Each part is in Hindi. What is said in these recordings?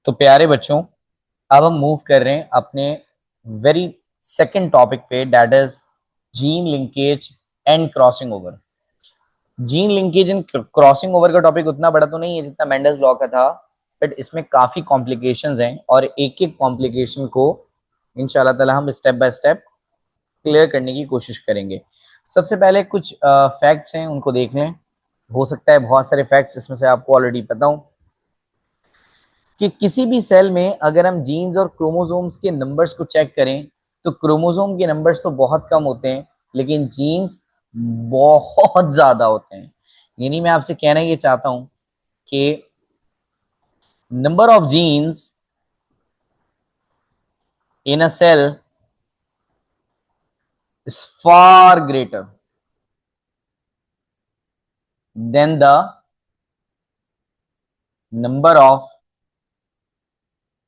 तो प्यारे बच्चों, अब हम मूव कर रहे हैं अपने वेरी सेकंड टॉपिक पे, that is gene linkage and crossing over. Gene linkage and crossing over का टॉपिक उतना बड़ा तो नहीं है जितना मेंडल्स लॉ का था, बट इसमें काफी कॉम्प्लिकेशंस हैं और एक एक कॉम्प्लिकेशन को इंशाल्लाह ताला हम स्टेप बाय स्टेप क्लियर करने की कोशिश करेंगे। सबसे पहले कुछ फैक्ट्स हैं, उनको देख लें। हो सकता है बहुत सारे फैक्ट्स इसमें से आपको ऑलरेडी पता हो कि किसी भी सेल में अगर हम जीन्स और क्रोमोसोम्स के नंबर्स को चेक करें तो क्रोमोसोम के नंबर्स तो बहुत कम होते हैं, लेकिन जीन्स बहुत ज्यादा होते हैं। यानी मैं आपसे कहना ये चाहता हूं कि number of genes in a cell is far greater than the number of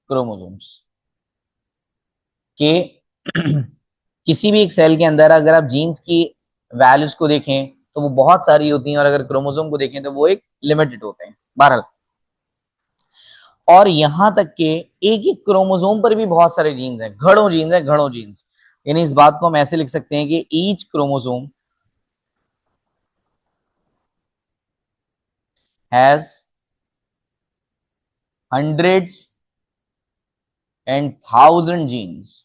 chromosomes के किसी भी एक सेल के अंदर अगर आप जीन्स की वैल्यूज को देखें तो वो बहुत सारी होती हैं, और अगर क्रोमोसोम को देखें तो वो एक लिमिटेड होते हैं। बहरहाल, और यहां तक के एक एक क्रोमोसोम पर भी बहुत सारे जीन्स हैं, घड़ों जीन्स हैं, घड़ों जीन्स। यानी इस बात को हम ऐसे लिख सकते हैं कि each chromosome has hundreds and thousand genes.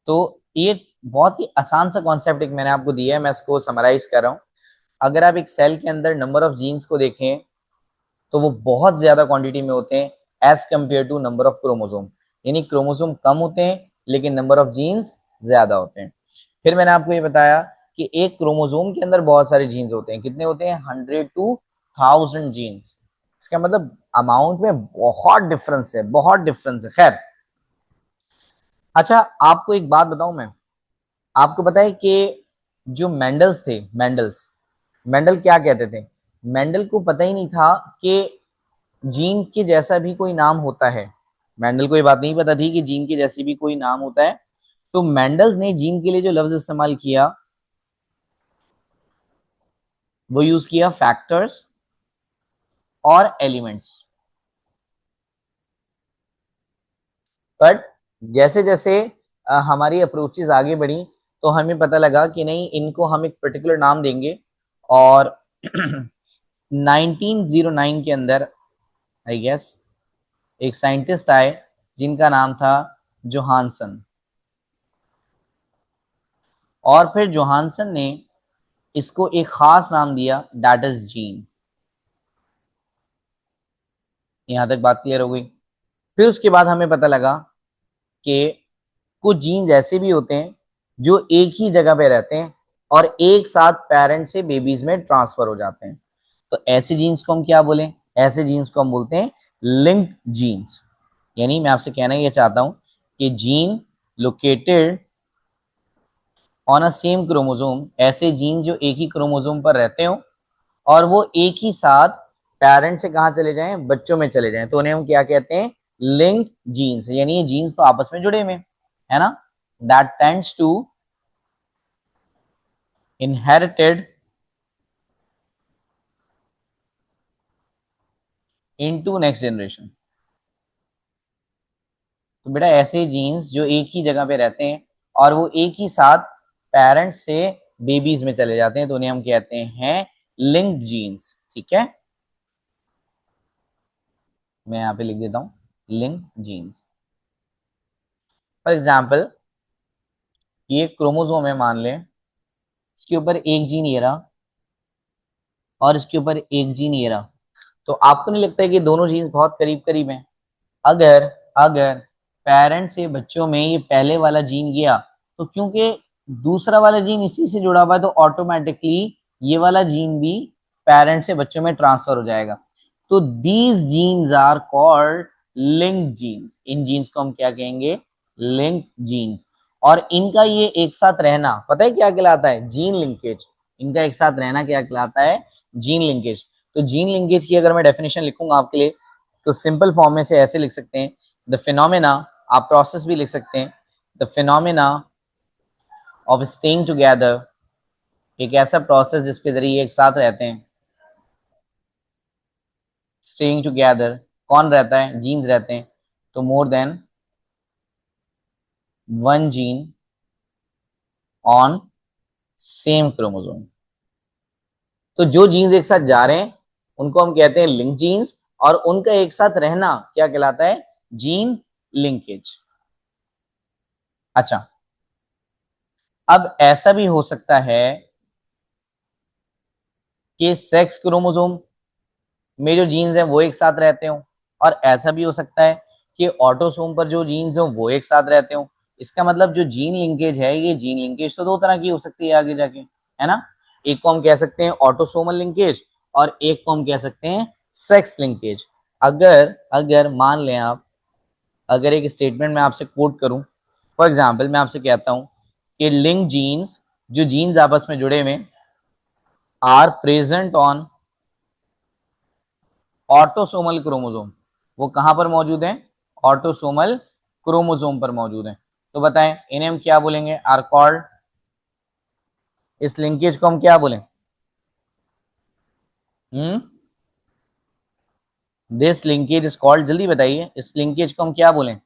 तो ये बहुत ही आसान सा कॉन्सेप्ट एक मैंने आपको दिया है, मैं इसको समराइज कर रहा हूं। अगर आप एक सेल के अंदर नंबर ऑफ जीन्स को देखें तो वो बहुत ज्यादा क्वांटिटी में होते हैं as compare to number of chromosome. यानी क्रोमोसोम कम होते हैं लेकिन नंबर ऑफ जीन्स ज्यादा होते हैं। फिर मैंने आपको ये बताया कि एक क्रोमोसोम के अंदर बहुत सारे जीन्स होते हैं। कितने होते हैं? 100 to 1000 जीन्स। इसका मतलब अमाउंट में बहुत डिफरेंस है, बहुत डिफरेंस है। खैर, अच्छा आपको एक बात बताऊं मैं। आपको पता है कि जो मेंडल्स थे, मेंडल क्या कहते थे? मेंडल को पता ही नहीं था कि जीन के जैसा भी कोई नाम होता है। मेंडल को ये बात नहीं पता थी कि जीन के जैसे भी कोई नाम होता है। तो मेंडल्स ने जीन के लिए जो लफ्ज इस्तेमाल किया वो यूज किया फैक्टर्स और एलिमेंट्स। बट जैसे जैसे हमारी अप्रोचेस आगे बढ़ी तो हमें पता लगा कि नहीं, इनको हम एक पर्टिकुलर नाम देंगे। और 1909 के अंदर आई गेस एक साइंटिस्ट आए जिनका नाम था जोहानसन। और फिर जोहानसन ने इसको एक खास नाम दिया, दैट इज जीन। यहां तक बात क्लियर हो गई। फिर उसके बाद हमें पता लगा कि कुछ जीन्स ऐसे भी होते हैं जो एक ही जगह पे रहते हैं और एक साथ पेरेंट से बेबीज में ट्रांसफर हो जाते हैं। तो ऐसे जीन्स को हम क्या बोलें? ऐसे जीन्स को हम बोलते हैं लिंक्ड जीन्स। यानी मैं आपसे कहना ये चाहता हूं कि gene located on a same chromosome, ऐसे जीन्स जो एक ही क्रोमोसोम पर रहते हो और वो एक ही साथ पेरेंट से कहा चले जाएं, बच्चों में चले जाएं, तो उन्हें हम क्या कहते हैं? Linked genes. यानी ये जीन्स तो आपस में जुड़े हुए है ना। That tends to inherited into next generation. तो बेटा ऐसे जीन्स जो एक ही जगह पे रहते हैं और वो एक ही साथ पेरेंट्स से बेबीज में चले जाते हैं तो उन्हें हम कहते हैं लिंक्ड जीन्स। ठीक है, मैं यहाँ पे लिख देता हूँ लिंक्ड जीन्स। फॉर एग्जाम्पल, ये क्रोमोसोम है, मान लें इसके ऊपर एक जीन ये रहा और इसके ऊपर एक जीन ये रहा। तो आपको नहीं लगता है कि दोनों जीन्स बहुत करीब करीब हैं? अगर अगर पेरेंट से बच्चों में ये पहले वाला जीन गया तो क्योंकि दूसरा वाला जीन इसी से जुड़ा हुआ है तो ऑटोमेटिकली ये वाला जीन भी पेरेंट से बच्चों में ट्रांसफर हो जाएगा। तो these genes are called linked genes. इन जीन्स को हम क्या कहेंगे? Linked genes. और इनका ये एक साथ रहना पता है क्या कहलाता है? Gene linkage. इनका एक साथ रहना क्या कहलाता है? Gene linkage. तो जीन लिंकेज की अगर मैं डेफिनेशन लिखूंगा आपके लिए तो सिंपल फॉर्म में से ऐसे लिख सकते हैं, द फिनोमेना, आप प्रोसेस भी लिख सकते हैं, the phenomena of staying together, एक ऐसा प्रोसेस जिसके जरिए एक साथ रहते हैं, स्टेइंग टुगेदर, कौन रहता है, जीन्स रहते हैं, तो more than one gene on same chromosome. तो जो जीन्स एक साथ जा रहे हैं उनको हम कहते हैं लिंक जीन्स, और उनका एक साथ रहना क्या कहलाता है, जीन लिंकेज। अच्छा, अब ऐसा भी हो सकता है कि सेक्स क्रोमोसोम में जो जीन्स हैं वो एक साथ रहते हो, और ऐसा भी हो सकता है कि ऑटोसोम पर जो जीन्स हो वो एक साथ रहते हो। इसका मतलब जो जीन लिंकेज है, ये जीन लिंकेज तो दो तरह की हो सकती है आगे जाके, है ना। एक को हम कह सकते हैं ऑटोसोमल लिंकेज, और एक को हम कह सकते हैं सेक्स लिंकेज। अगर अगर मान लें आप, अगर एक स्टेटमेंट में आपसे कोट करूं, फॉर एग्जाम्पल मैं आपसे कहता हूं कि लिंक जीन्स, जो जीन्स आपस में जुड़े हुए are present on autosomal chromosome, वो कहां पर मौजूद है, ऑटोसोमल क्रोमोसोम पर मौजूद है। तो बताएं इन्हें हम क्या बोलेंगे, आर कॉल्ड, इस लिंकेज को हम क्या बोलें, हम्म, दिस लिंकेज इज कॉल्ड, जल्दी बताइए इस लिंकेज को हम क्या बोलें।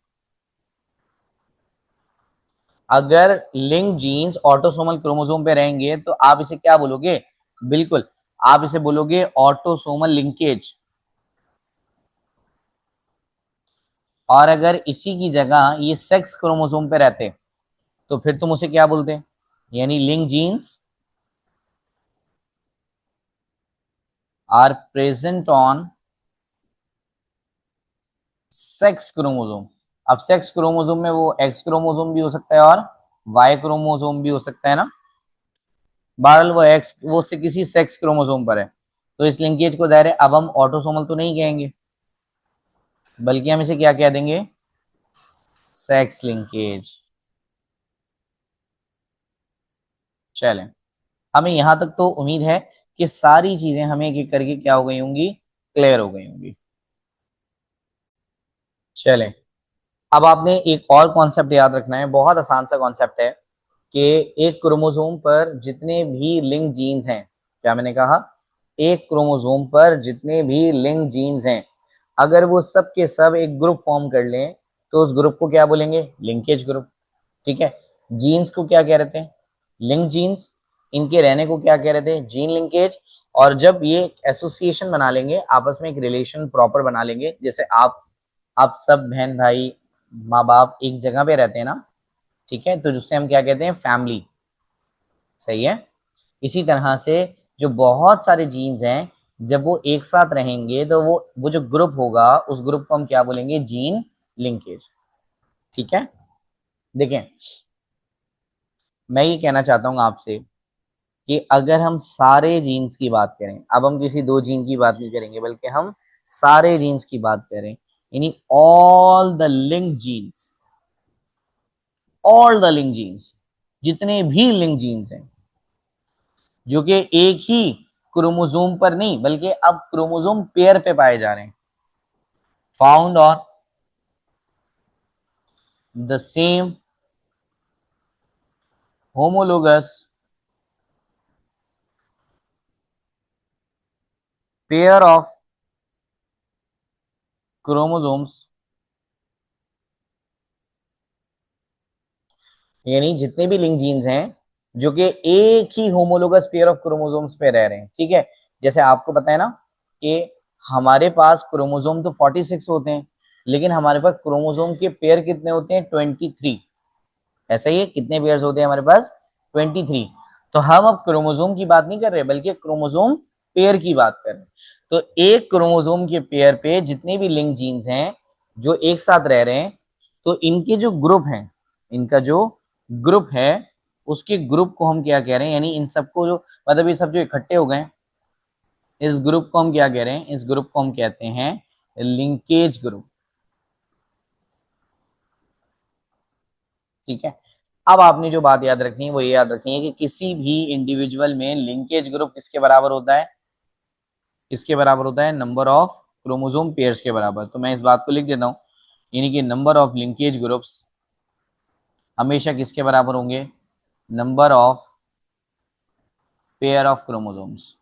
अगर लिंक जीन्स ऑटोसोमल क्रोमोसोम पे रहेंगे तो आप इसे क्या बोलोगे, बिल्कुल आप इसे बोलोगे ऑटोसोमल लिंकेज। और अगर इसी की जगह ये सेक्स क्रोमोसोम पे रहते तो फिर तुम उसे क्या बोलते, यानी link genes are present on sex chromosome. अब सेक्स क्रोमोसोम में वो एक्स क्रोमोसोम भी हो सकता है और वाई क्रोमोसोम भी हो सकता है ना। बहरहाल वो एक्स, वो उससे किसी सेक्स क्रोमोसोम पर है, तो इस लिंकेज को दायरे अब हम ऑटोसोमल तो नहीं कहेंगे, बल्कि हम इसे क्या कह देंगे, सेक्स लिंकेज। चलें, हमें यहां तक तो उम्मीद है कि सारी चीजें हमें एक एक करके क्या हो गई होंगी, क्लियर हो गई होंगी। चलें, अब आपने एक और कॉन्सेप्ट याद रखना है, बहुत आसान सा कॉन्सेप्ट है कि एक क्रोमोसोम पर जितने भी लिंक जीन्स हैं, क्या मैंने कहा, एक क्रोमोसोम पर जितने भी लिंक जीन्स हैं, अगर वो सब के सब एक ग्रुप फॉर्म कर लें तो उस ग्रुप को क्या बोलेंगे, लिंकेज ग्रुप। ठीक है, जीन्स को क्या कह रहे थे, लिंक जीन्स, इनके रहने को क्या कह रहे थे, जीन लिंकेज। और जब ये एसोसिएशन बना लेंगे, आपस में एक रिलेशन प्रॉपर बना लेंगे, जैसे आप सब बहन भाई माँ बाप एक जगह पे रहते हैं ना, ठीक है, तो जिससे हम क्या कहते हैं, फैमिली, सही है। इसी तरह से जो बहुत सारे जीन्स हैं, जब वो एक साथ रहेंगे तो वो जो ग्रुप होगा उस ग्रुप को हम क्या बोलेंगे, जीन लिंकेज। ठीक है, देखें, मैं ये कहना चाहता हूँ आपसे कि अगर हम सारे जीन्स की बात करें, अब हम किसी दो जीन की बात नहीं करेंगे बल्कि हम सारे जीन्स की बात करें, यानी all the link genes, all the link genes, जितने भी लिंक जीन्स हैं जो कि एक ही क्रोमोसोम पर नहीं बल्कि अब क्रोमोसोम पेयर पे पाए जा रहे हैं, found on the same homologous pair of chromosomes, यानी जितने भी लिंक जीन्स हैं जो कि एक ही होमोलोगस पेयर ऑफ क्रोमोसोम्स पे रह रहे हैं। ठीक है, जैसे आपको पता है ना कि हमारे पास क्रोमोसोम तो 46 होते हैं, लेकिन हमारे पास क्रोमोसोम के पेयर कितने होते हैं, 23। ऐसा ही है, कितने पेयर्स होते हैं हमारे पास, 23। तो हम अब क्रोमोसोम की बात नहीं कर रहे बल्कि क्रोमोसोम पेयर की बात कर रहे हैं। तो एक क्रोमोसोम के पेयर पे जितने भी लिंक जीन्स हैं जो एक साथ रह रहे हैं, तो इनके जो ग्रुप हैं, इनका जो ग्रुप है, उसके ग्रुप को हम क्या कह रहे हैं, यानी इन सबको जो, मतलब ये सब जो इकट्ठे हो गए, इस ग्रुप को हम क्या कह रहे हैं, इस ग्रुप को हम कहते हैं लिंकेज ग्रुप। ठीक है, अब आपने जो बात याद रखनी है वो ये याद रखनी है कि किसी भी इंडिविजुअल में लिंकेज ग्रुप किसके बराबर होता है, किसके बराबर होता है, नंबर ऑफ क्रोमोसोम पेयर्स के बराबर। तो मैं इस बात को लिख देता हूं, यानी कि नंबर ऑफ लिंकेज ग्रुप्स हमेशा किसके बराबर होंगे, number of pair of chromosomes.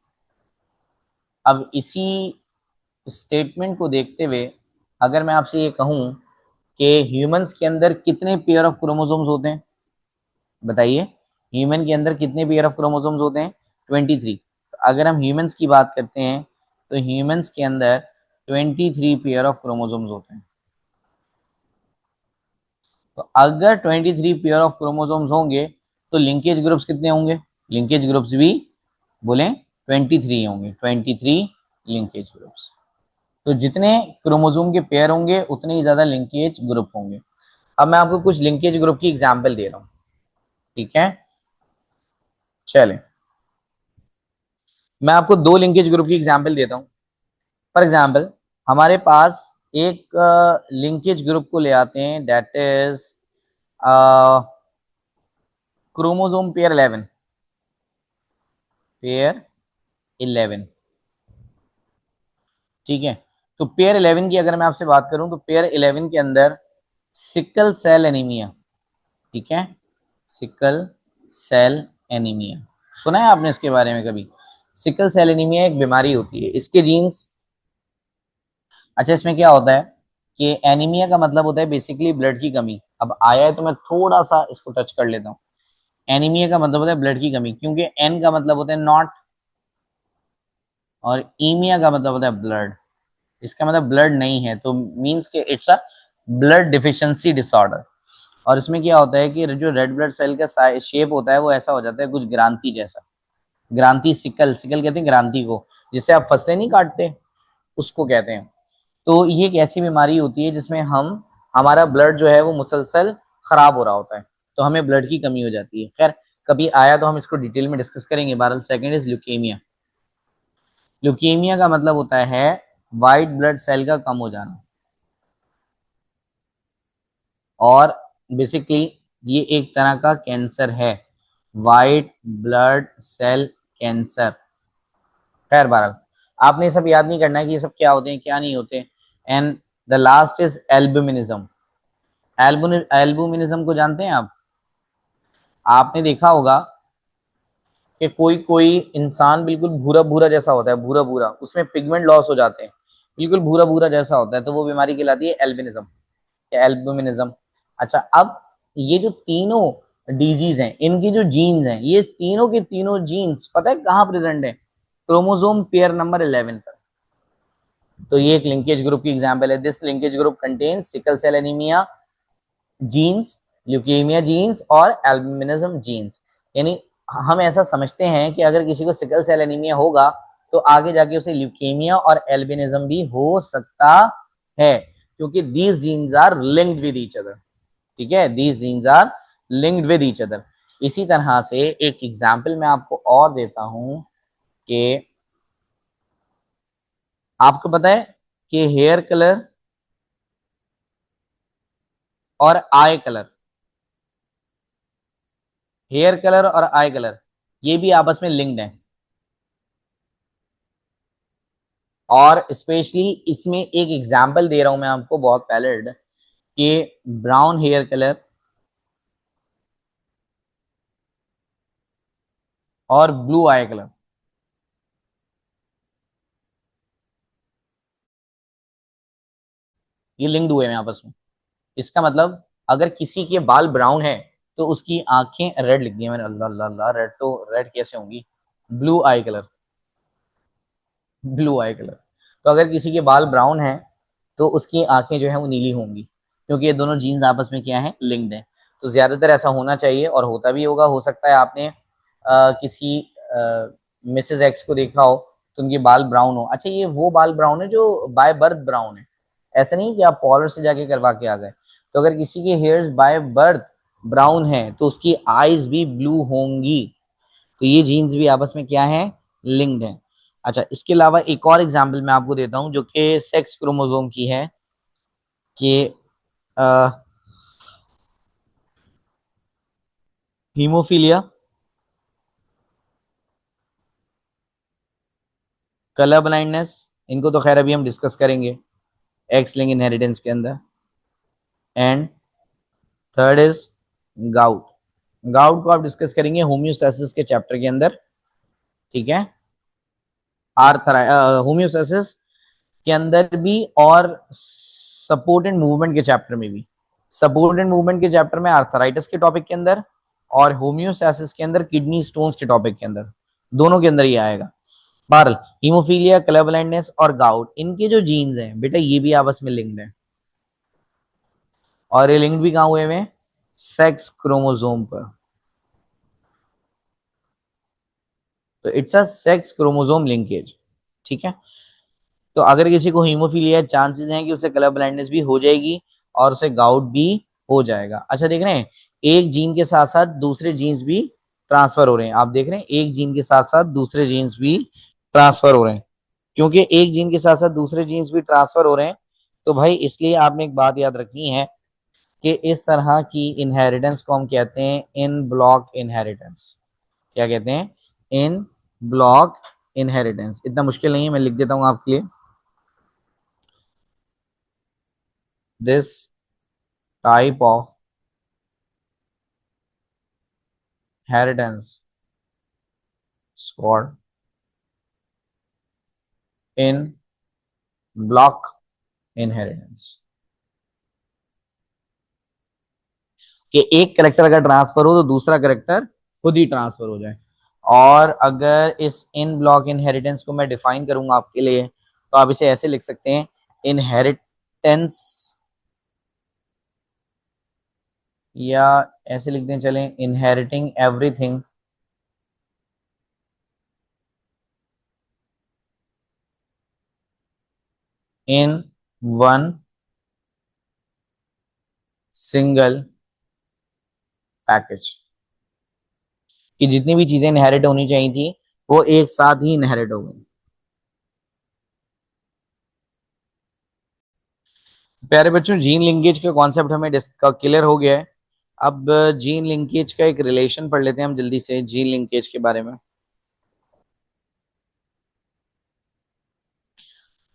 अब इसी स्टेटमेंट को देखते हुए अगर मैं आपसे ये कहूं कि ह्यूमंस के अंदर कितने पेयर ऑफ क्रोमोसोम्स होते हैं, बताइए ह्यूमन के अंदर कितने पेयर ऑफ क्रोमोसोम्स होते हैं? 23। अगर हम ह्यूमंस की बात करते हैं तो ह्यूमंस के अंदर 23 पेयर ऑफ क्रोमोसोम्स होते हैं। तो अगर 23 पेयर ऑफ क्रोमोसोम्स होंगे तो लिंकेज ग्रुप्स कितने होंगे? लिंकेज ग्रुप्स भी बोलें 23 होंगे, 23 लिंकेज ग्रुप्स। तो जितने क्रोमोसोम के पेयर होंगे उतने ही ज्यादा लिंकेज ग्रुप होंगे। अब मैं आपको कुछ लिंकेज ग्रुप की एग्जांपल दे रहा हूं, ठीक है? चलें, मैं आपको दो लिंकेज ग्रुप की एग्जांपल देता हूं। फॉर एग्जांपल हमारे पास एक लिंकेज ग्रुप को ले आते हैं, that is chromosome pair 11, pair 11, ठीक है? तो पेयर 11 की अगर मैं आपसे बात करूं तो पेयर 11 के अंदर सिकल सेल एनीमिया, ठीक है? सिकल सेल एनीमिया, सुना है आपने इसके बारे में कभी? सिकल सेल एनीमिया एक बीमारी होती है, इसके जीन्स, अच्छा इसमें क्या होता है कि एनीमिया का मतलब होता है बेसिकली ब्लड की कमी। अब आया है तो मैं थोड़ा सा इसको टच कर लेता हूँ। एनीमिया का मतलब होता है ब्लड की कमी, क्योंकि एन का मतलब होता है नॉट और ईमिया का मतलब होता है ब्लड। इसका मतलब ब्लड नहीं है, तो मीन्स के it's a blood deficiency disorder. और इसमें क्या होता है कि जो रेड ब्लड सेल का शेप होता है वो ऐसा हो जाता है कुछ ग्रांति जैसा। ग्रांति, सिकल, सिकल कहते हैं ग्रांति को, जिससे आप फसलें नहीं काटते, उसको कहते हैं। तो ये एक ऐसी बीमारी होती है जिसमें हम हमारा ब्लड जो है वो मुसलसल खराब हो रहा होता है, तो हमें ब्लड की कमी हो जाती है। खैर कभी आया तो हम इसको डिटेल में डिस्कस करेंगे। बहरहाल सेकंड इज ल्यूकेमिया। ल्यूकेमिया का मतलब होता है वाइट ब्लड सेल का कम हो जाना, और बेसिकली ये एक तरह का कैंसर है, वाइट ब्लड सेल कैंसर। खैर बहरहाल आपने ये सब याद नहीं करना है कि ये सब क्या होते हैं क्या नहीं होते। And the last is albinism. Albinism को जानते हैं आप? आपने देखा होगा कि कोई कोई इंसान बिल्कुल भूरा भूरा जैसा होता है, भूरा भूरा, उसमें पिगमेंट लॉस हो जाते हैं, बिल्कुल भूरा भूरा जैसा होता है, तो वो बीमारी कहलाती है एल्बिनिज्म या एल्बुमिनिज्म। अच्छा, अब ये जो तीनों डिजीज हैं इनकी जो जीन्स हैं, ये तीनों के तीनों जीन्स पता है कहाँ प्रेजेंट है? क्रोमोसोम पेयर नंबर 11 पर। तो ये एक लिंकेज ग्रुप की एग्जांपल है। This linkage group contains sickle cell anaemia genes, leukaemia genes और एल्बिनिज्म जीन्स। यानी हम ऐसा समझते हैं कि अगर किसी को सिकल सेल एनीमिया होगा तो आगे जाके उसे ल्यूकेमिया और एल्बिनिज्म भी हो सकता है, क्योंकि these genes are linked with each other, ठीक है? These genes are linked with each other. इसी तरह से एक एग्जाम्पल मैं आपको और देता हूं कि आपको पता है कि हेयर कलर और आई कलर, हेयर कलर और आई कलर ये भी आपस में लिंक्ड है। और स्पेशली इसमें एक एग्जांपल दे रहा हूं मैं आपको बहुत वैलिड, कि ब्राउन हेयर कलर और ब्लू आई कलर, ये लिंक्ड हुए हैं आपस में। इसका मतलब अगर किसी के बाल ब्राउन है तो उसकी आंखें रेड लिख दी है मैंने, अल्लाह अल्लाह अल्लाह, रेड तो रेड कैसे होंगी? ब्लू आई कलर, ब्लू आई कलर। तो अगर किसी के बाल ब्राउन है तो उसकी आंखें जो है वो नीली होंगी, क्योंकि ये दोनों जीन्स आपस में क्या है? लिंक्ड है। तो ज्यादातर ऐसा होना चाहिए और होता भी होगा। हो सकता है आपने किसी मिसेज एक्स को देखा हो तो उनके बाल ब्राउन हो। अच्छा, ये वो बाल ब्राउन है जो बाय बर्थ ब्राउन है, ऐसा नहीं कि आप पॉलर से जाके करवा के आ गए। तो अगर किसी के हेयर्स बाय बर्थ ब्राउन है तो उसकी आईज भी ब्लू होंगी। तो ये जीन्स भी आपस में क्या है? लिंक्ड है। अच्छा, इसके अलावा एक और एग्जांपल मैं आपको देता हूं जो कि सेक्स क्रोमोसोम की है, कि हीमोफीलिया, कलर ब्लाइंडनेस, इनको तो खैर अभी हम डिस्कस करेंगे एक्स लिंक इनहेरिटेंस के अंदर। And third is gout. Gout को आप डिस्कस करेंगे होम्योस्टैसिस के चैप्टर के अंदर, ठीक है? आर्थरा होम्योस्टैसिस के अंदर भी और सपोर्ट एंड मूवमेंट के चैप्टर में भी। सपोर्ट एंड मूवमेंट के चैप्टर में आर्थराइटिस के टॉपिक के अंदर और होम्योस्टैसिस के अंदर किडनी स्टोन्स के टॉपिक के अंदर, दोनों के अंदर ये आएगा। बहरहाल हीमोफीलिया, कलर ब्लाइंडनेस और गाउट, इनके जो जीन्स हैं बेटा ये भी आपस में लिंक्ड है, और ये लिंक्ड भी कहां हुए हुए हैं? सेक्स क्रोमोसोम पर। तो it's a sex chromosome linkage. ठीक है, तो अगर किसी को हीमोफीलिया, चांसेस हैं कि उसे कलर ब्लाइंडनेस भी हो जाएगी और उसे गाउट भी हो जाएगा। अच्छा देख रहे हैं, एक जीन के साथ साथ दूसरे जीन्स भी ट्रांसफर हो रहे हैं। आप देख रहे हैं एक जीन के साथ साथ दूसरे जीन्स भी ट्रांसफर हो रहे हैं। क्योंकि एक जीन के साथ साथ दूसरे जीन्स भी ट्रांसफर हो रहे हैं, तो भाई इसलिए आपने एक बात याद रखनी है कि इस तरह की इनहेरिटेंस को हम कहते हैं इन ब्लॉक इनहेरिटेंस। क्या कहते हैं? इन ब्लॉक इनहेरिटेंस। इतना मुश्किल नहीं है, मैं लिख देता हूं आपके लिए। This type of inheritance is called in block inheritance। कि एक करेक्टर अगर ट्रांसफर हो तो दूसरा करेक्टर खुद ही ट्रांसफर हो जाए। और अगर इस इन ब्लॉक इनहेरिटेंस को मैं डिफाइन करूंगा आपके लिए, तो आप इसे ऐसे लिख सकते हैं, इनहेरिटेंस, या ऐसे लिख दें चलें, inheriting everything in one single package. कि जितनी भी चीजें इनहेरिट होनी चाहिए थी वो एक साथ ही इनहेरिट हो गई। प्यारे बच्चों, जीन लिंकेज का कॉन्सेप्ट हमें क्लियर हो गया है। अब जीन लिंकेज का एक रिलेशन पढ़ लेते हैं हम जल्दी से, जीन लिंकेज के बारे में।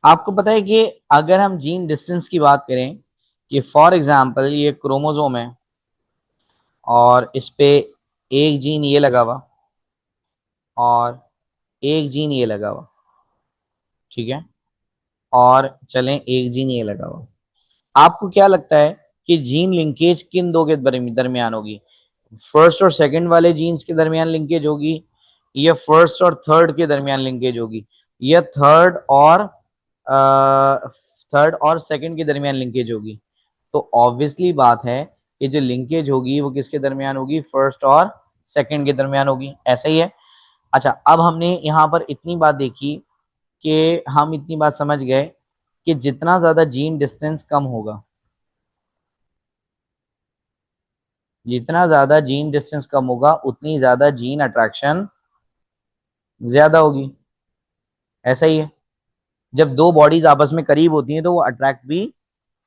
आपको पता है कि अगर हम जीन डिस्टेंस की बात करें, कि फॉर एग्जांपल ये क्रोमोसोम है और इस पे एक जीन ये लगा हुआ और एक जीन ये लगा हुआ, ठीक है, और चलें एक जीन ये लगा हुआ, आपको क्या लगता है कि जीन लिंकेज किन दो के दरमियान होगी? फर्स्ट और सेकंड वाले जीन्स के दरमियान लिंकेज होगी, या फर्स्ट और थर्ड के दरमियान लिंकेज होगी, या थर्ड और सेकंड के दरमियान लिंकेज होगी? तो ऑब्वियसली बात है कि जो लिंकेज होगी वो किसके दरमियान होगी? फर्स्ट और सेकंड के दरमियान होगी। ऐसा ही है। अच्छा, अब हमने यहाँ पर इतनी बात देखी कि हम इतनी बात समझ गए कि जितना ज्यादा जीन डिस्टेंस कम होगा, जितना ज्यादा जीन डिस्टेंस कम होगा उतनी ज्यादा जीन अट्रैक्शन ज्यादा होगी। ऐसा ही है, जब दो बॉडीज आपस में करीब होती हैं तो वो अट्रैक्ट भी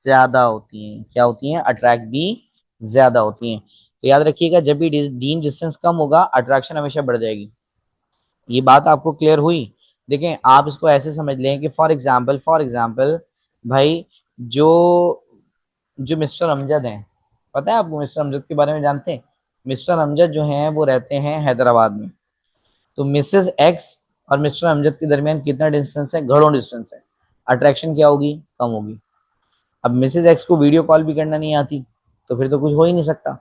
ज्यादा होती हैं। क्या होती हैं? अट्रैक्ट भी ज्यादा होती हैं। तो याद रखिएगा, जब भी जीन डिस्टेंस कम होगा अट्रैक्शन हमेशा बढ़ जाएगी। ये बात आपको क्लियर हुई? देखें, आप इसको ऐसे समझ लें कि फॉर एग्जाम्पल भाई, जो जो मिस्टर अमजद हैं, पता है आपको मिस्टर अमजद के बारे में जानते हैं? मिस्टर अमजद जो हैं वो रहते हैं हैदराबाद में। तो मिसेस एक्स और मिस्टर अमजद के दरमियान कितना डिस्टेंस है? घड़ों डिस्टेंस है। अट्रैक्शन क्या होगी? कम होगी। अब मिसेस एक्स को वीडियो कॉल भी करना नहीं आती, तो फिर तो कुछ हो ही नहीं सकता।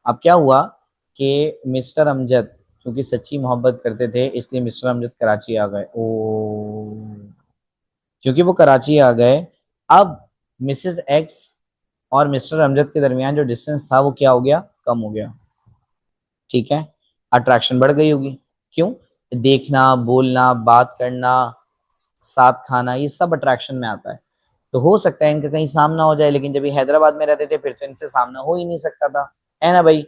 अब क्या हुआ कि मिस्टर अमजद क्योंकि सच्ची मोहब्बत करते थे, इसलिए मिस्टर अमजद कराची आ गए। ओ, क्योंकि वो कराची आ गए, अब मिसेस एक्स और मिस्टर अमजद के दरमियान जो डिस्टेंस था वो क्या हो गया? कम हो गया। ठीक है, अट्रैक्शन बढ़ गई होगी। क्यों? देखना, बोलना, बात करना, साथ खाना, ये सब अट्रैक्शन में आता है। तो हो सकता है इनका कहीं सामना हो जाए, लेकिन जब ये हैदराबाद में रहते थे फिर तो इनसे सामना हो ही नहीं सकता था, है ना भाई?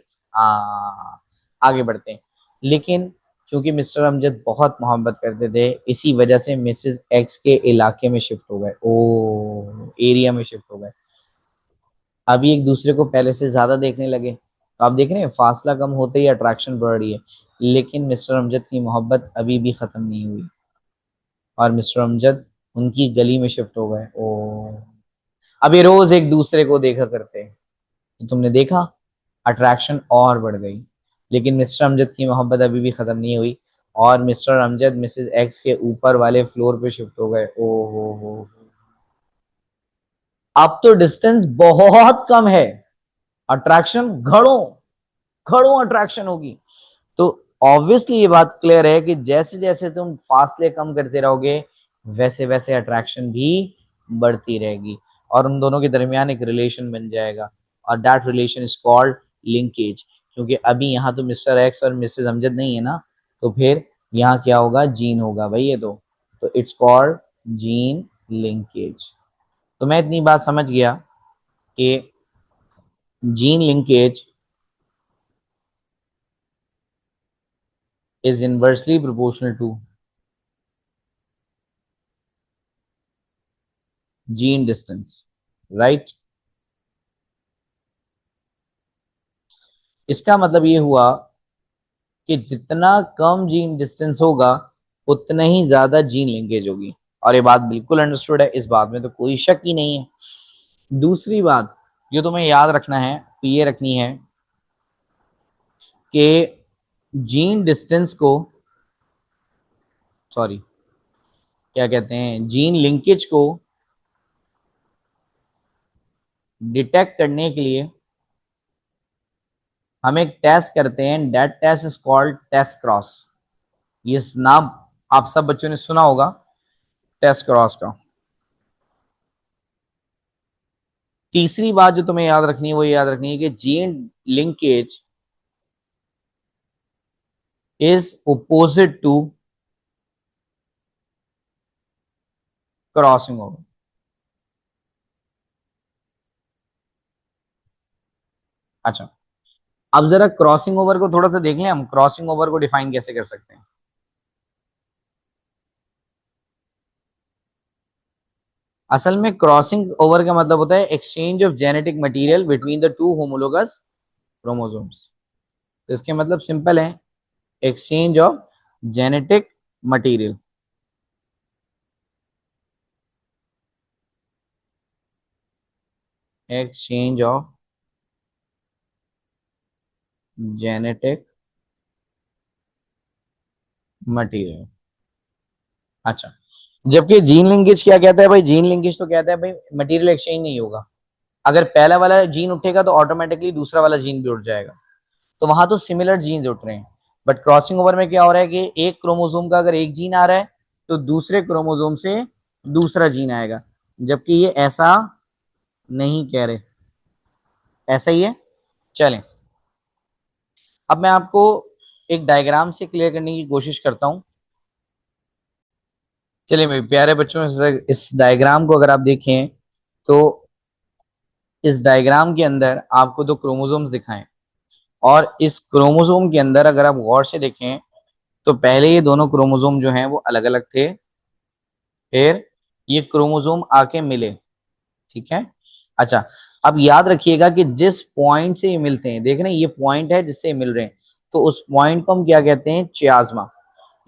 आगे बढ़ते हैं। लेकिन क्योंकि मिस्टर अमजद बहुत मोहब्बत करते थे, इसी वजह से मिसेस एक्स के इलाके में शिफ्ट हो गए, ओ एरिया में शिफ्ट हो गए। अभी एक दूसरे को पहले से ज्यादा देखने लगे, तो आप देख रहे हैं फासला कम होते ही अट्रैक्शन बढ़ रही है। लेकिन मिस्टर अमजद की मोहब्बत अभी भी खत्म नहीं हुई और मिस्टर अमजद उनकी गली में शिफ्ट हो गए। ओ, अभी रोज एक दूसरे को देखा करते हैं, तो तुमने देखा अट्रैक्शन और बढ़ गई। लेकिन मिस्टर अमजद की मोहब्बत अभी भी खत्म नहीं हुई और मिस्टर अमजद मिसेस एक्स के ऊपर वाले फ्लोर पे शिफ्ट हो गए। ओ हो, अब तो डिस्टेंस बहुत कम है, अट्रैक्शन घड़ों घड़ों अट्रैक्शन होगी। तो ऑब्वियसली ये बात क्लियर है कि जैसे जैसे तुम फासले कम करते रहोगे वैसे वैसे अट्रैक्शन भी बढ़ती रहेगी और उन दोनों के दरमियान एक रिलेशन बन जाएगा और that relation is called linkage. क्योंकि अभी यहाँ तो मिस्टर एक्स और मिसेस अमजद नहीं है ना, तो फिर यहाँ क्या होगा, जीन होगा भाई ये तो इट्स कॉल्ड जीन लिंकेज। तो मैं इतनी बात समझ गया कि gene linkage is inversely proportional to gene distance, right? इसका मतलब ये हुआ कि जितना कम जीन डिस्टेंस होगा उतना ही ज्यादा जीन लिंकेज होगी। और ये बात बिल्कुल अंडरस्टूड है, इस बात में तो कोई शक ही नहीं है। दूसरी बात जो तुम्हें याद रखना है तो ये रखनी है कि जीन डिस्टेंस को, सॉरी क्या कहते हैं, जीन लिंकेज को डिटेक्ट करने के लिए हम एक टेस्ट करते हैं, that test is called test cross. ये नाम आप सब बच्चों ने सुना होगा, टेस्ट क्रॉस का। तीसरी बात जो तुम्हें याद रखनी है वो याद रखनी है कि gene linkage is opposite to crossing over. अच्छा, अब जरा क्रॉसिंग ओवर को थोड़ा सा देख लें, हम क्रॉसिंग ओवर को डिफाइन कैसे कर सकते हैं। असल में क्रॉसिंग ओवर का मतलब होता है exchange of genetic material between the to homologous chromosomes. तो इसके मतलब सिंपल है, exchange of genetic material. Exchange of genetic material. अच्छा, जबकि जीन लिंकेज क्या कहता है भाई, जीन लिंकेज तो कहता है भाई मटेरियल एक्सचेंज नहीं होगा। अगर पहला वाला जीन उठेगा तो ऑटोमेटिकली दूसरा वाला जीन भी उठ जाएगा। तो वहां तो सिमिलर जीन्स उठ रहे हैं। बट क्रॉसिंग ओवर में क्या हो रहा है कि एक क्रोमोसोम का अगर एक जीन आ रहा है तो दूसरे क्रोमोसोम से दूसरा जीन आएगा, जबकि ये ऐसा नहीं कह रहे, ऐसा ही है। चलें, अब मैं आपको एक डायग्राम से क्लियर करने की कोशिश करता हूं। चलिए मेरे प्यारे बच्चों, इस डायग्राम को अगर आप देखें तो इस डायग्राम के अंदर आपको दो क्रोमोसोम्स दिखाएं और इस क्रोमोसोम के अंदर अगर आप गौर से देखें तो पहले ये दोनों क्रोमोसोम जो हैं वो अलग अलग थे, फिर ये क्रोमोसोम आके मिले, ठीक है। अच्छा, अब याद रखिएगा कि जिस पॉइंट से ये मिलते हैं, देख रहे हैं ये पॉइंट है जिससे ये मिल रहे हैं, तो उस पॉइंट को हम क्या कहते हैं, चियाज्मा।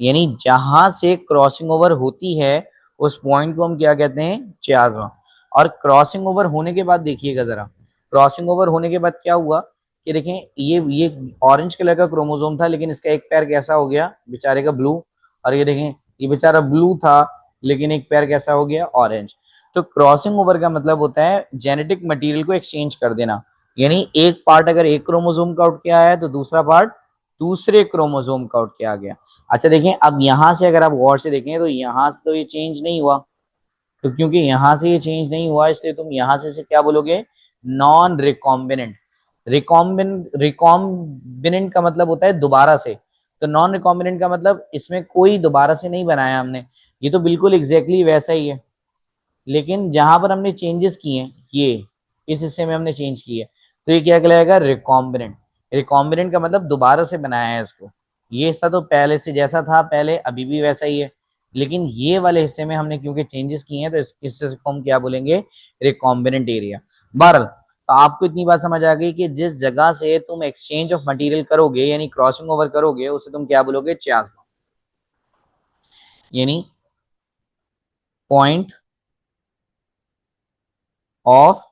यानी जहां से क्रॉसिंग ओवर होती है उस पॉइंट को हम क्या कहते हैं, चियाज्मा। और क्रॉसिंग ओवर होने के बाद देखिएगा जरा, क्रॉसिंग ओवर होने के बाद क्या हुआ कि देखें, ये ऑरेंज कलर का क्रोमोसोम था लेकिन इसका एक पैर कैसा हो गया बेचारे का, ब्लू। और ये देखें, ये बेचारा ब्लू था लेकिन एक पैर कैसा हो गया, ऑरेंज। तो क्रॉसिंग ओवर का मतलब होता है जेनेटिक मटेरियल को एक्सचेंज कर देना। यानी एक पार्ट अगर एक क्रोमोसोम का उठ के आया है तो दूसरा पार्ट दूसरे क्रोमोसोम का उठ के आ गया। अच्छा देखें, अब यहां से अगर आप गौर से देखें तो यहां से तो ये चेंज नहीं हुआ, तो क्योंकि यहां से ये चेंज नहीं हुआ इसलिए तुम यहां से क्या बोलोगे, नॉन रिकॉम्बिनेंट। रिकॉम्बिनेंट का मतलब होता है दोबारा से, तो नॉन रिकॉम्बिनेंट का मतलब इसमें कोई दोबारा से नहीं बनाया हमने, ये तो बिल्कुल एग्जैक्टली वैसा ही है। लेकिन जहां पर हमने चेंजेस किए हैं, ये इस हिस्से में हमने चेंज किया है, तो ये क्या कहलाएगा, रिकॉम्बिनेंट। रिकॉम्बिनेंट का मतलब दोबारा से बनाया है इसको। ये हिस्सा तो पहले से जैसा था पहले अभी भी वैसा ही है, लेकिन ये वाले हिस्से में हमने क्योंकि चेंजेस किए हैं तो इस हिस्से को हम क्या बोलेंगे, रिकॉम्बिनेंट एरिया। बहरहाल, तो आपको इतनी बात समझ आ गई कि जिस जगह से तुम एक्सचेंज ऑफ मटेरियल करोगे यानी क्रॉसिंग ओवर करोगे उसे तुम क्या बोलोगे, चियाज्मा। यानी पॉइंट ऑफ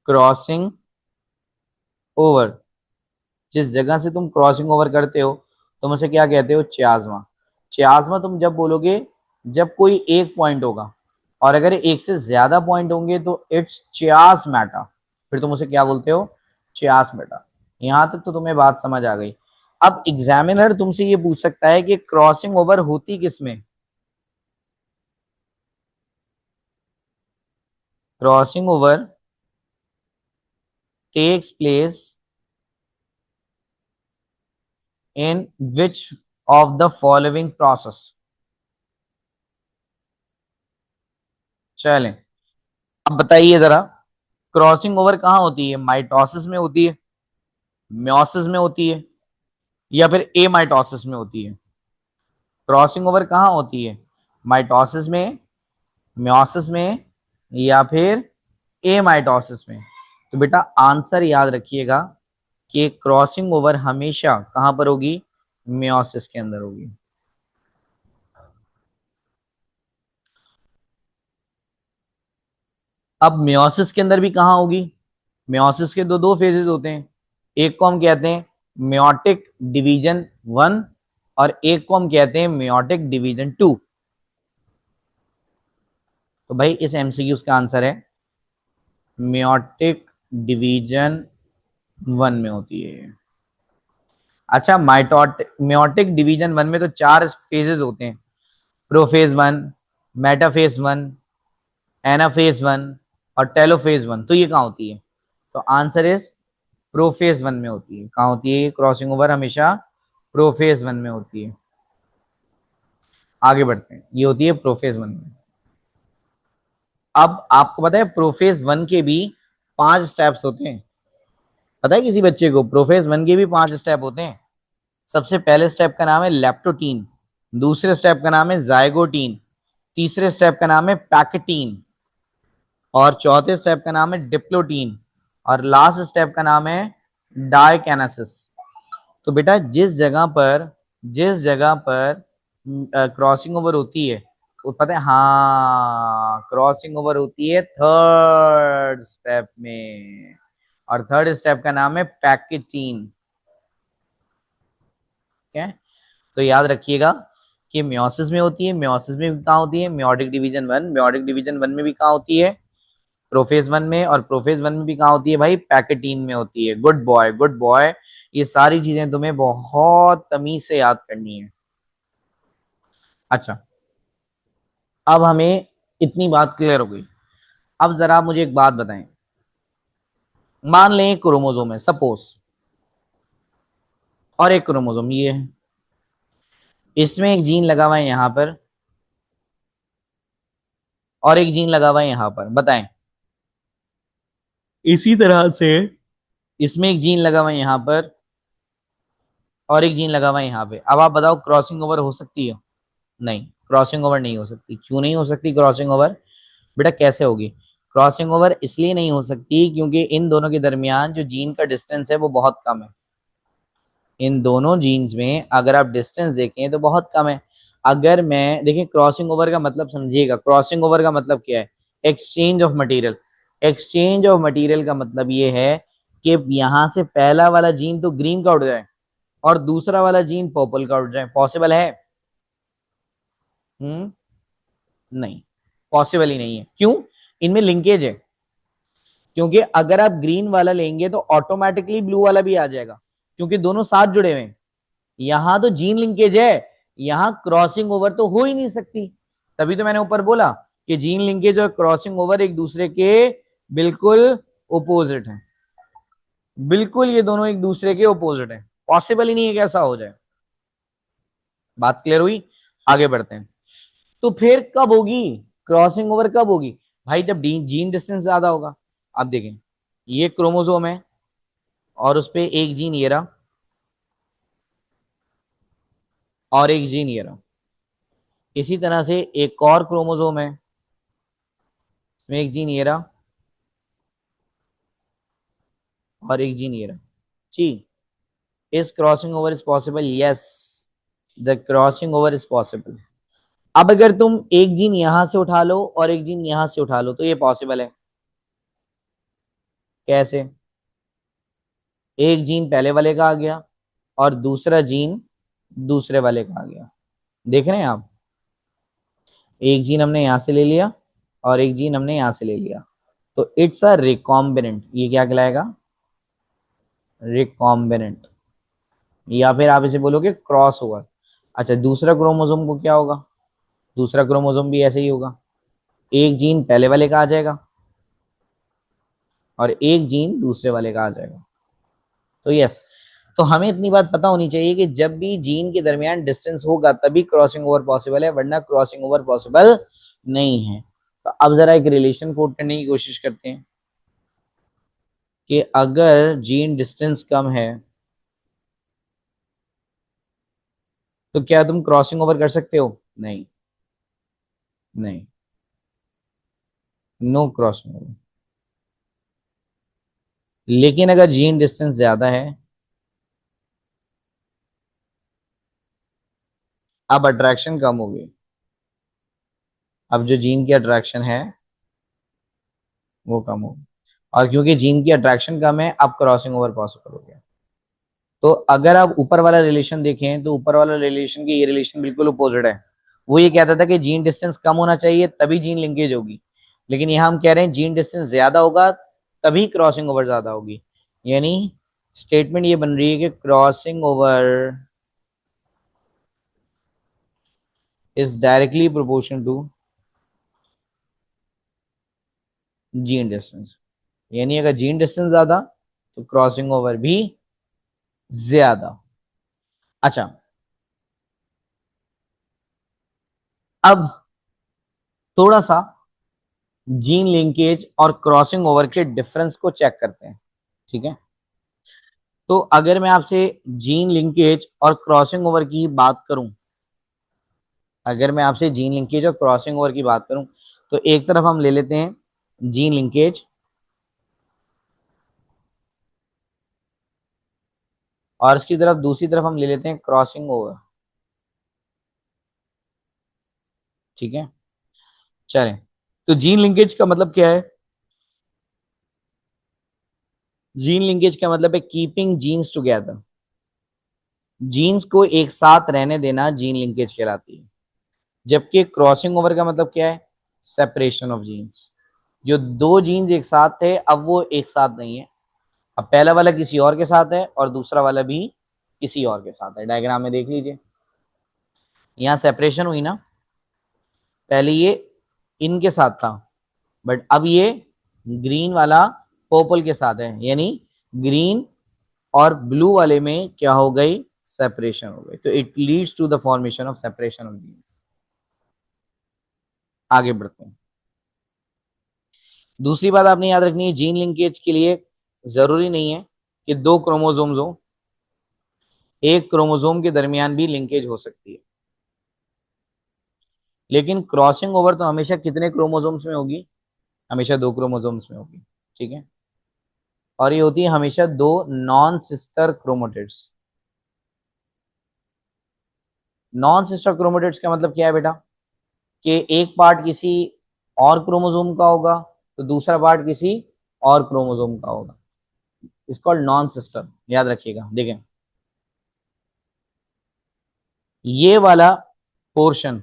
क्रॉसिंग ओवर, जिस जगह से तुम क्रॉसिंग ओवर करते हो तुम उसे क्या कहते हो, चियाज्मा। चियाज्मा तुम जब बोलोगे जब कोई एक पॉइंट होगा, और अगर एक से ज्यादा पॉइंट होंगे तो इट्स चियास मेटा, फिर तुम उसे क्या बोलते हो, चियास मेटा। यहां तक तो तुम्हें बात समझ आ गई। अब एग्जामिनर तुमसे ये पूछ सकता है कि क्रॉसिंग ओवर होती किसमें, crossing over takes place in which of the following process. चलें, अब बताइए जरा, क्रॉसिंग ओवर कहाँ होती है, माइटोसिस में होती है, म्योसिस में होती है, या फिर ए माइटोसिस में होती है। क्रॉसिंग ओवर कहाँ होती है, माइटोसिस में, म्योसिस में, या फिर ए माइटोसिस में। तो बेटा आंसर याद रखिएगा कि क्रॉसिंग ओवर हमेशा कहां पर होगी, म्योसिस के अंदर होगी। अब म्योसिस के अंदर भी कहां होगी, म्योसिस के दो दो फेजेस होते हैं, एक को हम कहते हैं म्योटिक डिवीजन वन, और एक को हम कहते हैं म्योटिक डिवीजन टू। तो भाई इस एमसीक्यू का आंसर है म्योटिक डिवीजन वन में होती है। अच्छा, म्योटिक डिवीजन वन में तो चार फेजेस होते हैं, prophase one, metaphase one, anaphase one और टेलोफेज वन। तो ये कहाँ होती है, तो आंसर इज प्रोफेज वन में होती है। कहाँ होती है क्रॉसिंग ओवर, हमेशा प्रोफेज वन में होती है। आगे बढ़ते हैं, ये होती है प्रोफेज वन में। अब आपको पता है प्रोफेज वन के भी 5 स्टेप्स होते हैं, पता है किसी बच्चे को, प्रोफेज वन के भी 5 स्टेप होते हैं। सबसे पहले स्टेप का नाम है लेप्टोटीन, दूसरे स्टेप का नाम है जाइगोटीन, तीसरे स्टेप का नाम है पैकेटीन, और चौथे स्टेप का नाम है डिप्लोटीन, और लास्ट स्टेप का नाम है डाइकेनेसिस। तो बेटा जिस जगह पर क्रॉसिंग ओवर होती है, वो पता है, हाँ क्रॉसिंग ओवर होती है थर्ड स्टेप में, और थर्ड स्टेप का नाम है पैकेटीन। ठीक है, तो याद रखिएगा कि म्योसिस में होती है, म्योसिस में भी कहाँ होती है, meiotic division one, meiotic division one में भी कहाँ होती है, प्रोफेज वन में, और प्रोफेज वन में भी कहाँ होती है भाई, पैकेटीन में होती है। गुड बॉय गुड बॉय, ये सारी चीजें तुम्हें बहुत तमीज से याद करनी है। अच्छा, अब हमें इतनी बात क्लियर हो गई। अब जरा आप मुझे एक बात बताएं, मान लें एक क्रोमोसोम है सपोज, और एक क्रोमोसोम ये है, इसमें एक जीन लगा हुआ है यहां पर, और एक जीन लगा हुआ है यहां पर, बताएं। इसी तरह से इसमें एक जीन लगा हुआ है यहां पर, और एक जीन लगा हुआ है यहाँ पे। अब आप बताओ क्रॉसिंग ओवर हो सकती है, नहीं क्रॉसिंग ओवर नहीं हो सकती। क्यों नहीं हो सकती क्रॉसिंग ओवर, बेटा कैसे होगी क्रॉसिंग ओवर, इसलिए नहीं हो सकती क्योंकि इन दोनों के दरमियान जो जीन का डिस्टेंस है वो बहुत कम है। इन दोनों जीन्स में अगर आप डिस्टेंस देखें तो बहुत कम है। अगर मैं देखिए, क्रॉसिंग ओवर का मतलब समझिएगा, क्रॉसिंग ओवर का मतलब क्या है, exchange of material. Exchange of material का मतलब ये है कि यहां से पहला वाला जीन तो ग्रीन का उड़ जाए और दूसरा वाला जीन पर्पल का उड़ जाए, पॉसिबल है? हम्म, नहीं, पॉसिबल ही नहीं है। क्यों, इनमें लिंकेज है। क्योंकि अगर आप ग्रीन वाला लेंगे तो ऑटोमेटिकली ब्लू वाला भी आ जाएगा, क्योंकि दोनों साथ जुड़े हुए हैं। यहां तो जीन लिंकेज है, यहां क्रॉसिंग ओवर तो हो ही नहीं सकती। तभी तो मैंने ऊपर बोला कि जीन लिंकेज और क्रॉसिंग ओवर एक दूसरे के बिल्कुल ओपोजिट है, बिल्कुल ये दोनों एक दूसरे के ओपोजिट है, पॉसिबल ही नहीं है कि ऐसा हो जाए। बात क्लियर हुई? आगे बढ़ते हैं। तो फिर कब होगी क्रॉसिंग ओवर, कब होगी भाई, जब जीन डिस्टेंस ज्यादा होगा। अब देखें, ये क्रोमोसोम है और उस पे एक जीन ये रहा, और एक जीन ये रहा। इसी तरह से एक और क्रोमोसोम है, इसमें एक जीन ये रहा और एक जीन ये रहा। जी, इस crossing over is possible, yes, the crossing over is possible. अब अगर तुम एक जीन यहां से उठा लो और एक जीन यहां से उठा लो तो ये पॉसिबल है। कैसे, एक जीन पहले वाले का आ गया और दूसरा जीन दूसरे वाले का आ गया। देख रहे हैं आप, एक जीन हमने यहां से ले लिया और एक जीन हमने यहां से ले लिया, तो इट्स अ रिकॉम्बिनेंट। ये क्या कहलाएगा? रिकॉम्बिनेंट। या फिर आप इसे बोलोगे क्रॉस ओवर। अच्छा, दूसरा क्रोमोसोम को क्या होगा? दूसरा क्रोमोसोम भी ऐसे ही होगा, एक जीन पहले वाले का आ जाएगा और एक जीन दूसरे वाले का आ जाएगा। तो यस, तो हमें इतनी बात पता होनी चाहिए कि जब भी जीन के दरमियान डिस्टेंस होगा तभी क्रॉसिंग ओवर पॉसिबल है, वरना क्रॉसिंग ओवर पॉसिबल नहीं है। तो अब जरा एक रिलेशन कोट करने की कोशिश करते हैं कि अगर जीन डिस्टेंस कम है तो क्या तुम क्रॉसिंग ओवर कर सकते हो? नहीं, नहीं, नो क्रॉसिंग ओवर। लेकिन अगर जीन डिस्टेंस ज्यादा है, अब अट्रैक्शन कम होगी। अब जो जीन की अट्रैक्शन है वो कम होगी, और क्योंकि जीन की अट्रैक्शन कम है, अब क्रॉसिंग ओवर पॉसिबल हो गया। तो अगर आप ऊपर वाला रिलेशन देखें तो ऊपर वाला रिलेशन की ये रिलेशन बिल्कुल अपोजिट है। वो ये कहता था कि जीन डिस्टेंस कम होना चाहिए तभी जीन लिंकेज होगी, लेकिन यहां हम कह रहे हैं जीन डिस्टेंस ज्यादा होगा तभी क्रॉसिंग ओवर ज्यादा होगी। यानी स्टेटमेंट ये बन रही है कि crossing over is directly proportional to gene distance. यानी अगर जीन डिस्टेंस ज्यादा तो क्रॉसिंग ओवर भी ज्यादा। अच्छा, अब थोड़ा सा जीन लिंकेज और क्रॉसिंग ओवर के डिफरेंस को चेक करते हैं। ठीक है, तो अगर मैं आपसे जीन लिंकेज और क्रॉसिंग ओवर की बात करूं, अगर मैं आपसे जीन लिंकेज और क्रॉसिंग ओवर की बात करूं, तो एक तरफ हम ले लेते हैं जीन लिंकेज और इसकी तरफ दूसरी तरफ हम ले लेते हैं क्रॉसिंग ओवर। ठीक है, चलें। तो जीन लिंकेज का मतलब क्या है? जीन लिंकेज का मतलब है कीपिंग जीन्स टुगेदर। जीन्स को एक साथ रहने देना जीन लिंकेज कहलाती है। जबकि क्रॉसिंग ओवर का मतलब क्या है? Separation of genes. जो दो जीन्स एक साथ थे अब वो एक साथ नहीं है, अब पहला वाला किसी और के साथ है और दूसरा वाला भी किसी और के साथ है। डायग्राम में देख लीजिए, यहाँ सेपरेशन हुई ना। पहले ये इनके साथ था, बट अब ये ग्रीन वाला पर्पल के साथ है, यानी ग्रीन और ब्लू वाले में क्या हो गई? सेपरेशन हो गई। तो it leads to the formation of separation of genes. आगे बढ़ते हैं। दूसरी बात आपने याद रखनी है, जीन लिंकेज के लिए जरूरी नहीं है कि दो क्रोमोसोम्स हो, एक क्रोमोसोम के दरमियान भी लिंकेज हो सकती है। लेकिन क्रॉसिंग ओवर तो हमेशा कितने क्रोमोसोम्स में होगी? हमेशा दो क्रोमोसोम्स में होगी। ठीक है, और ये होती है हमेशा दो नॉन सिस्टर क्रोमोटिड्स। नॉन सिस्टर क्रोमोटिड्स का मतलब क्या है बेटा? कि एक पार्ट किसी और क्रोमोसोम का होगा तो दूसरा पार्ट किसी और क्रोमोसोम का होगा। इसको नॉन सिस्टर याद रखिएगा। देखें, ये वाला पोर्शन,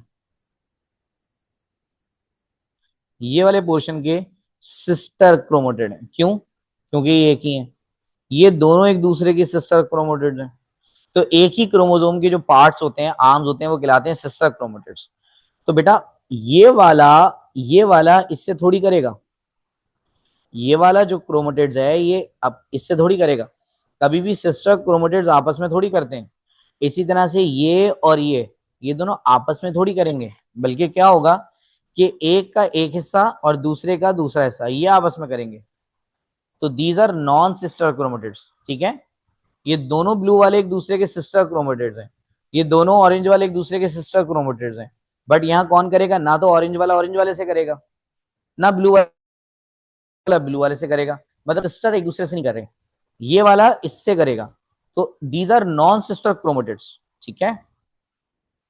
ये वाले पोर्शन के सिस्टर क्रोमोटिड है। क्यों? क्योंकि ये एक ही है, ये दोनों एक दूसरे की सिस्टर क्रोमोटिड्स हैं। तो एक ही क्रोमोसोम के जो पार्ट्स होते हैं, आर्म्स होते हैं, वो कहलाते हैं सिस्टर क्रोमोटिड्स। तो बेटा ये वाला, ये वाला इससे थोड़ी करेगा, ये वाला जो क्रोमोटिड्स है ये अब इससे थोड़ी करेगा। कभी भी सिस्टर क्रोमोटिड्स आपस में थोड़ी करते हैं। इसी तरह से ये और ये दोनों आपस में थोड़ी करेंगे, बल्कि क्या होगा कि एक का एक हिस्सा और दूसरे का दूसरा हिस्सा ये आपस में करेंगे। तो दीज आर नॉन सिस्टर क्रोमोटिड्स। ठीक है, ये दोनों ब्लू वाले एक दूसरे के सिस्टर क्रोमोटिड्स हैं, ये दोनों ऑरेंज वाले एक दूसरे के सिस्टर क्रोमोटिड्स हैं। बट यहाँ कौन करेगा? ना तो ऑरेंज वाले से करेगा, ना ब्लू वाला ब्लू वाले से करेगा। मतलब सिस्टर एक दूसरे से नहीं कर रहे, ये वाला इससे करेगा। तो दीज आर नॉन सिस्टर क्रोमोटिड्स। ठीक है,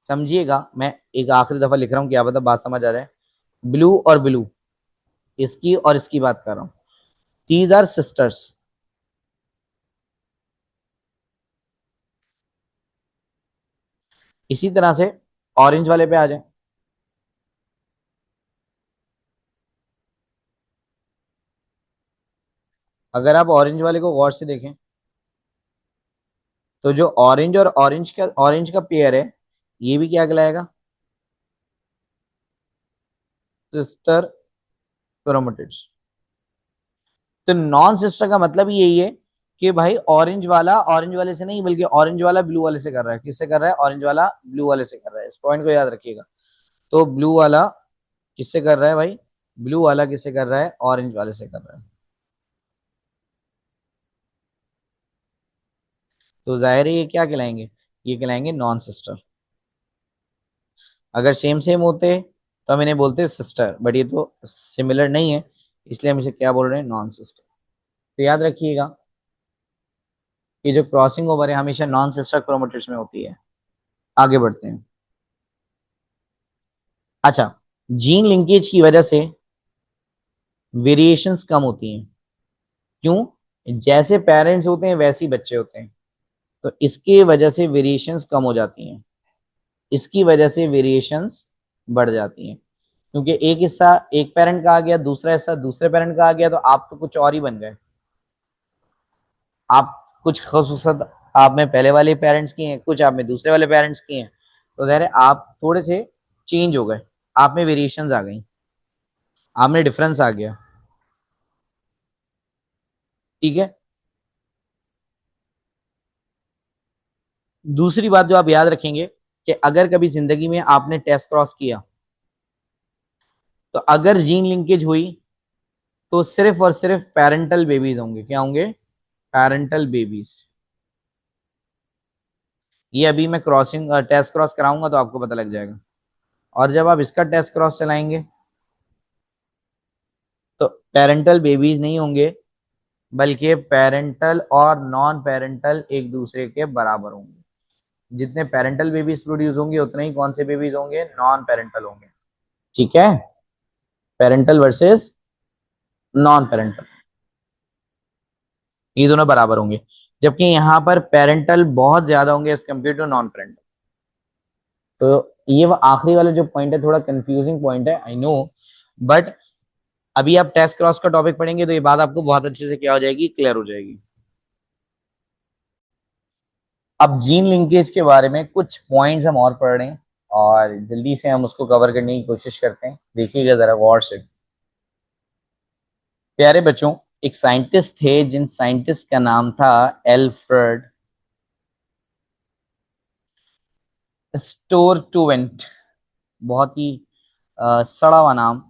समझिएगा। मैं एक आखिरी दफा लिख रहा हूँ, क्या पता बात समझ आ जाए। ब्लू और ब्लू, इसकी और इसकी बात कर रहा हूँ, दीज आर सिस्टर्स। इसी तरह से ऑरेंज वाले पे आ जाए। अगर आप ऑरेंज वाले को गौर से देखें तो जो ऑरेंज और ऑरेंज का पेयर है, ये भी क्या कहलाएगा? Sister chromatids. तो नॉन सिस्टर का मतलब ही यही है कि भाई ऑरेंज वाला ऑरेंज वाले से नहीं, बल्कि ऑरेंज वाला ब्लू वाले से कर रहा है। किससे कर रहा है? ऑरेंज वाला ब्लू वाले से कर रहा है। इस पॉइंट को याद रखिएगा। तो ब्लू वाला किससे कर रहा है भाई? ब्लू वाला किससे कर रहा है? ऑरेंज वाले से कर रहा है। तो जाहिर है ये क्या कहलाएंगे? ये कहलाएंगे नॉन सिस्टर। अगर सेम सेम होते तो हम इन्हें बोलते सिस्टर, बट ये तो सिमिलर नहीं है, इसलिए हम इसे क्या बोल रहे हैं? Non sister. तो याद रखिएगा कि जो क्रॉसिंग ओवर है हमेशा नॉन सिस्टर क्रोमेटिड्स में होती है। आगे बढ़ते हैं। अच्छा, जीन लिंकेज की वजह से वेरिएशंस कम होती हैं। क्यों? जैसे पेरेंट्स होते हैं वैसे ही बच्चे होते हैं, तो इसकी वजह से वेरिएशंस कम हो जाती हैं। इसकी वजह से वेरिएशंस बढ़ जाती हैं, क्योंकि एक हिस्सा एक पेरेंट का आ गया, दूसरा हिस्सा दूसरे पेरेंट का आ गया, तो आप तो कुछ और ही बन गए। आप कुछ खसूसत आप में पहले वाले पेरेंट्स की हैं, कुछ आप में दूसरे वाले पेरेंट्स की हैं, तो ज़ाहिर है आप थोड़े से चेंज हो गए। आप में वेरिएशंस आ गई, आप में डिफरेंस आ गया। ठीक है। दूसरी बात जो आप याद रखेंगे कि अगर कभी जिंदगी में आपने टेस्ट क्रॉस किया, तो अगर जीन लिंकेज हुई तो सिर्फ और सिर्फ पेरेंटल बेबीज होंगे। क्या होंगे? Parental babies. ये अभी मैं क्रॉसिंग टेस्ट क्रॉस कराऊंगा तो आपको पता लग जाएगा। और जब आप इसका टेस्ट क्रॉस चलाएंगे तो पेरेंटल बेबीज नहीं होंगे, बल्कि पेरेंटल और नॉन पेरेंटल एक दूसरे के बराबर होंगे। जितने पेरेंटल बेबीज प्रोड्यूस होंगे उतने ही कौन से बेबीज होंगे? नॉन पेरेंटल होंगे। ठीक है। पेरेंटल वर्सेस नॉन पेरेंटल, ये दोनों बराबर होंगे। जबकि यहाँ पर पेरेंटल बहुत ज्यादा होंगे as compare to non parental. तो ये वो आखिरी वाला जो पॉइंट है थोड़ा कंफ्यूजिंग पॉइंट है, आई नो, बट अभी आप टेस्ट क्रॉस का टॉपिक पढ़ेंगे तो ये बात आपको बहुत अच्छे से क्या हो जाएगी? क्लियर हो जाएगी। अब जीन लिंकेज के बारे में कुछ पॉइंट्स हम और पढ़ रहे हैं, और जल्दी से हम उसको कवर करने की कोशिश करते हैं। देखिएगा जरा गौर से। प्यारे बच्चों, एक साइंटिस्ट थे जिन साइंटिस्ट का नाम था एल्फ्रेड स्टोरटूवेंट। बहुत ही सड़ा हुआ नाम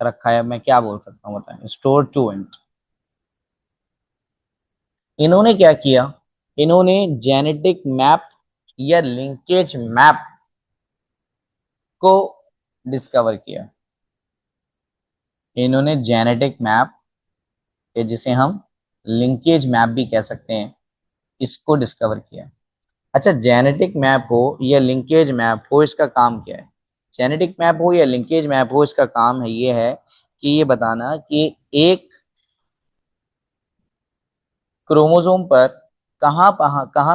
रखा है, मैं क्या बोल सकता हूँ बताएं? स्टोरटूवेंट। इन्होंने क्या किया? इन्होंने जेनेटिक मैप या लिंकेज मैप को डिस्कवर किया। इन्होंने जेनेटिक मैप, जिसे हम लिंकेज मैप भी कह सकते हैं, इसको डिस्कवर किया। अच्छा, जेनेटिक मैप हो या लिंकेज मैप हो, इसका काम क्या है? जेनेटिक मैप हो या लिंकेज मैप हो, इसका काम है ये है कि ये बताना कि एक क्रोमोसोम पर कहाँ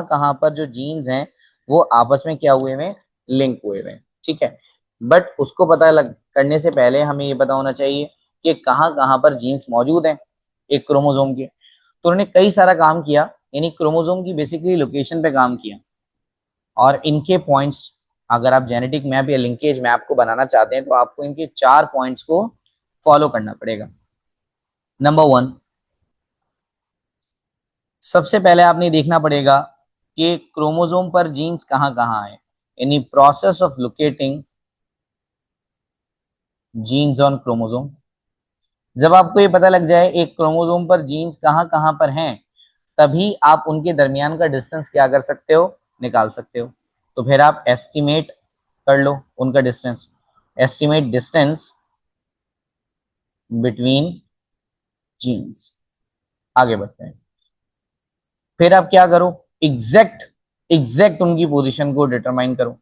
कहाँ पर जो जीन्स हैं वो आपस में क्या हुए हैं? लिंक हुए हैं। ठीक है। बट उसको पता लग करने से पहले हमें ये पता होना चाहिए कि कहाँ कहाँ पर जीन्स मौजूद हैं एक क्रोमोसोम के। तो उन्होंने कई सारा काम किया, यानी क्रोमोसोम की बेसिकली लोकेशन पे काम किया। और इनके पॉइंट्स, अगर आप जेनेटिक मैप या लिंकेज मैप को बनाना चाहते हैं तो आपको इनके 4 पॉइंट्स को फॉलो करना पड़ेगा। नंबर 1, सबसे पहले आपने देखना पड़ेगा कि क्रोमोसोम पर जीन्स कहाँ कहाँ है, यानी process of locating genes on chromosome. जब आपको ये पता लग जाए एक क्रोमोसोम पर जीन्स कहाँ कहाँ पर हैं, तभी आप उनके दरमियान का डिस्टेंस क्या कर सकते हो? निकाल सकते हो। तो फिर आप एस्टिमेट कर लो उनका distance. Estimate distance between genes. आगे बढ़ते हैं। फिर आप क्या करो? एग्जैक्ट एग्जैक्ट उनकी पोजीशन को डिटरमाइन करो।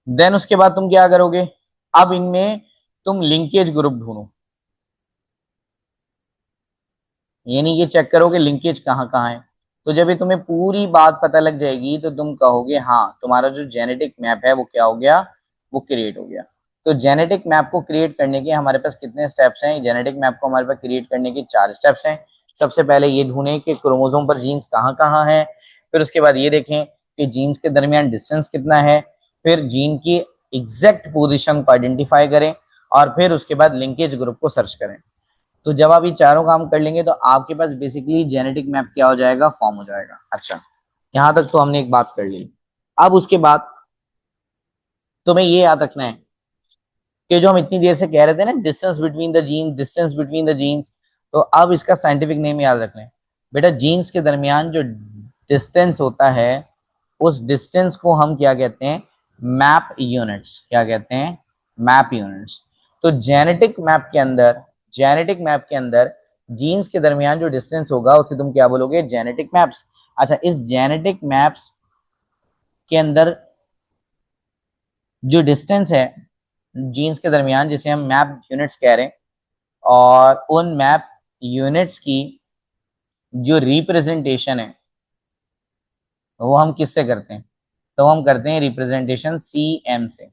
देन उसके बाद तुम क्या करोगे? अब इनमें तुम लिंकेज ग्रुप ढूंढो, यानी ये चेक करो कि लिंकेज कहाँ कहाँ है। तो जब ये तुम्हें पूरी बात पता लग जाएगी तो तुम कहोगे हाँ तुम्हारा जो जेनेटिक मैप है वो क्या हो गया, वो क्रिएट हो गया। तो जेनेटिक मैप को क्रिएट करने के हमारे पास कितने स्टेप्स हैं? जेनेटिक मैप को हमारे पास क्रिएट करने के 4 स्टेप्स हैं। सबसे पहले ये ढूंढें कि क्रोमोसोम पर जीन्स कहाँ कहाँ हैं। फिर उसके बाद ये देखें कि जीन्स के दरमियान डिस्टेंस कितना है। फिर जीन की एग्जैक्ट पोजिशन को आइडेंटिफाई करें और फिर उसके बाद लिंकेज ग्रुप को सर्च करें। तो जब आप ये चारों काम कर लेंगे तो आपके पास बेसिकली जेनेटिक मैप क्या हो जाएगा, फॉर्म हो जाएगा। अच्छा, यहां तक तो हमने एक बात कर ली। अब उसके बाद तुम्हें ये याद रखना है कि जो हम इतनी देर से कह रहे थे ना, distance between the genes, distance between the genes, तो अब इसका साइंटिफिक नेम याद रखना है। बेटा जीन्स के दरमियान जो डिस्टेंस होता है उस डिस्टेंस को हम क्या कहते हैं, मैप यूनिट्स। क्या कहते हैं, मैप यूनिट्स। तो जेनेटिक मैप के अंदर जीन्स के दरमियान जो डिस्टेंस होगा उसे तुम क्या बोलोगे, जेनेटिक मैप्स। अच्छा, इस जेनेटिक मैप्स के अंदर जो डिस्टेंस है जीन्स के दरमियान, जिसे हम मैप यूनिट्स कह रहे हैं, और उन मैप यूनिट्स की जो रिप्रेजेंटेशन है वो हम किससे करते हैं, तो हम करते हैं रिप्रेजेंटेशन सीएम से,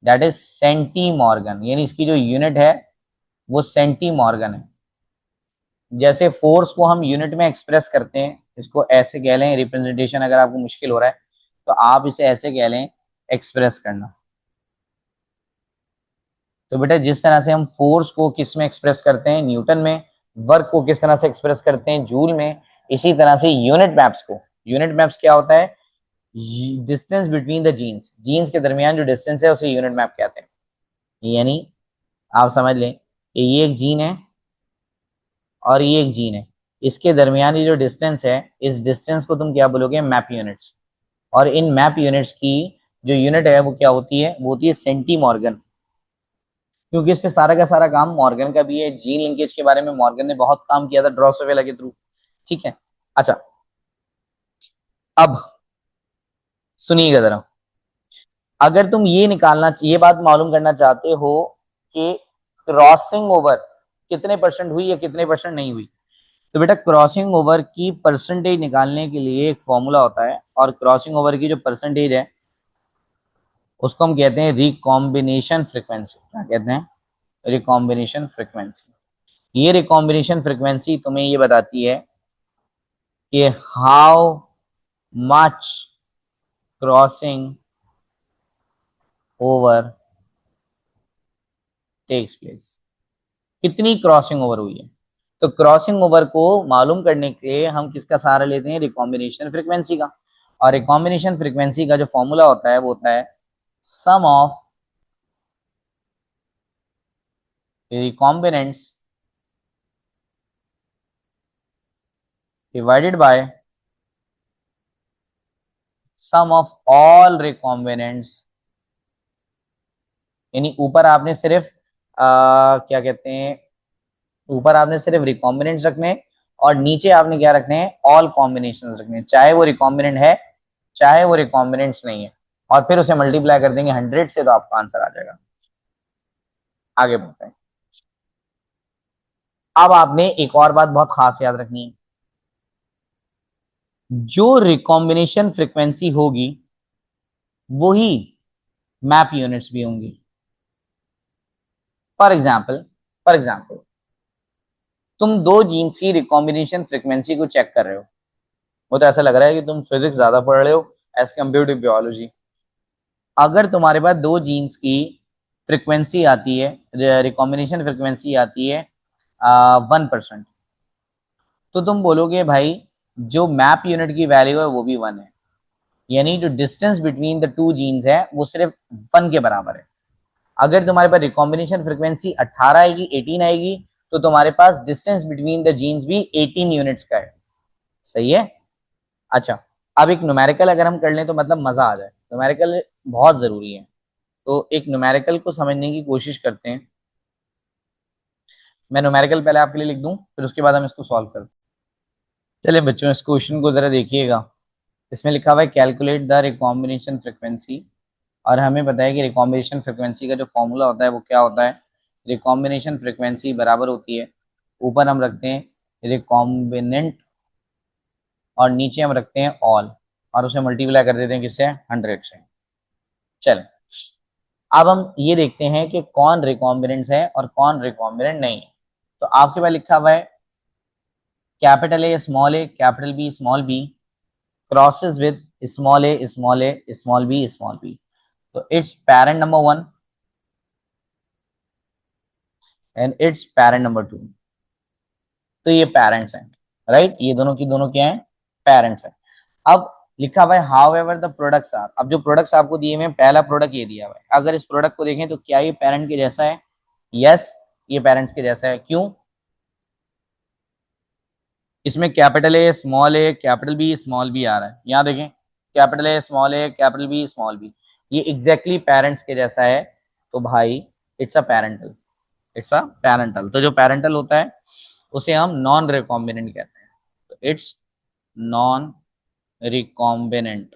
दैट इज सेंटी मॉर्गन। यानी इसकी जो यूनिट है वो सेंटी मॉर्गन है। जैसे फोर्स को हम यूनिट में एक्सप्रेस करते हैं, इसको ऐसे कह लें रिप्रेजेंटेशन, अगर आपको मुश्किल हो रहा है तो आप इसे ऐसे कह लें, एक्सप्रेस करना। तो बेटा जिस तरह से हम फोर्स को किस में एक्सप्रेस करते हैं, न्यूटन में, वर्क को किस तरह से एक्सप्रेस करते हैं, जूल में, इसी तरह से यूनिट मैप्स क्या होता है, distance between the genes, genes के दरमियान जो डिस्टेंस है उसे यूनिट मैप कहते हैं। यानी आप समझ लें कि ये एक जीन है और ये एक जीन है, इसके दरमियान ये जो डिस्टेंस है, इस डिस्टेंस को तुम क्या बोलोगे, मैप यूनिट्स। और इन मैप यूनिट्स की जो यूनिट है वो क्या होती है, वो होती है सेंटी मॉर्गन। क्योंकि इस पे सारा का सारा काम मॉर्गन का भी है। जीन लिंकेज के बारे में मॉर्गन ने बहुत काम किया था ड्रॉसोवेला के थ्रू। ठीक है। अच्छा, अब सुनिएगा जरा। अगर तुम ये निकालना, ये बात मालूम करना चाहते हो कि क्रॉसिंग ओवर कितने परसेंट हुई या कितने परसेंट नहीं हुई, तो बेटा क्रॉसिंग ओवर की परसेंटेज निकालने के लिए एक फॉर्मूला होता है, और क्रॉसिंग ओवर की जो परसेंटेज है उसको हम कहते हैं रिकॉम्बिनेशन फ्रीक्वेंसी। क्या कहते हैं, रिकॉम्बिनेशन फ्रीक्वेंसी। ये रिकॉम्बिनेशन फ्रीक्वेंसी तुम्हें ये बताती है कि how much crossing over takes place, कितनी क्रॉसिंग ओवर हुई है। तो क्रॉसिंग ओवर को मालूम करने के लिए हम किसका सहारा लेते हैं, रिकॉम्बिनेशन फ्रीक्वेंसी का। और रिकॉम्बिनेशन फ्रीक्वेंसी का जो फॉर्मूला होता है वो होता है sum of recombinants divided by sum of all recombinants. यानी ऊपर आपने सिर्फ क्या कहते हैं, ऊपर आपने सिर्फ रिकॉम्बिनेंट्स रखने हैं और नीचे आपने क्या रखने हैं, ऑल कॉम्बिनेशन रखने हैं, चाहे वो रिकॉम्बिनेंट है चाहे वो रिकॉम्बिनेंट्स नहीं है। और फिर उसे मल्टीप्लाई कर देंगे 100 से तो आपका आंसर आ जाएगा। आगे बढ़ते हैं। अब आपने एक और बात बहुत खास याद रखनी है, जो रिकॉम्बिनेशन फ्रीक्वेंसी होगी वही मैप यूनिट्स भी होंगी। फॉर एग्जाम्पल, फॉर एग्जाम्पल तुम दो जीन्स की रिकॉम्बिनेशन फ्रीक्वेंसी को चेक कर रहे हो। वो तो ऐसा लग रहा है कि तुम फिजिक्स ज्यादा पढ़ रहे हो एज कम्पेयर टू बियोलॉजी। अगर तुम्हारे पास दो जीन्स की फ्रिक्वेंसी आती है, रिकॉम्बिनेशन फ्रिक्वेंसी आती है 1%, तो तुम बोलोगे भाई जो मैप यूनिट की वैल्यू है वो भी 1 है। यानी जो distance between the two genes है वो सिर्फ 1 के बराबर है। अगर तुम्हारे पास रिकॉम्बिनेशन फ्रिक्वेंसी 18 आएगी, 18 आएगी, तो तुम्हारे पास डिस्टेंस बिटवीन द जीन्स भी 18 यूनिट्स का है। सही है। अच्छा, अब एक न्यूमेरिकल अगर हम कर लें तो मतलब मजा आ जाए। न्यूमेरिकल बहुत जरूरी है, तो एक न्यूमेरिकल को समझने की कोशिश करते हैं। मैं न्यूमेरिकल पहले आपके लिए लिख दूं, फिर उसके बाद हम इसको सॉल्व करते हैं। चलिए बच्चों, इस क्वेश्चन को जरा देखिएगा। इसमें लिखा हुआ है कैलकुलेट द रिकॉम्बिनेशन फ्रिक्वेंसी, और हमें पता है कि रिकॉम्बिनेशन फ्रिक्वेंसी का जो फॉर्मूला होता है वो क्या होता है, रिकॉम्बिनेशन फ्रिक्वेंसी बराबर होती है, ऊपर हम रखते हैं रिकॉम्बिनेंट और नीचे हम रखते हैं ऑल, और उसे मल्टीप्लाई कर देते हैं किससे, 100 से। चल, अब हम ये देखते हैं कि कौन रिकॉम्बिनेंट्स है और कौन रिकॉम्बिनेंट नहीं है। तो आपके पास लिखा हुआ है capital A capital B small B crosses with small A small B, तो it's parent number 1 and it's parent number 2। तो ये पेरेंट्स हैं, राइट, ये दोनों की दोनों क्या हैं, पेरेंट्स हैं। अब लिखा हुआ है however the products are, अब जो प्रोडक्ट्स आपको दिए हुए हैं, पहला प्रोडक्ट ये दिया हुआ है, अगर इस प्रोडक्ट को देखें तो क्या ये पेरेंट के जैसा है, यस, ये पेरेंट्स के जैसा है। क्यों, इसमें ए कैपिटल बी स्मॉल बी आ रहा है, यहाँ देखें ए कैपिटल बी स्मॉल बी, ये एग्जैक्टली पेरेंट्स के जैसा है। तो भाई it's a parental, it's a parental. तो जो पेरेंटल होता है उसे हम नॉन रिकॉम्बिनेंट कहते हैं, तो इट्स नॉन रिकॉम्बिनेंट।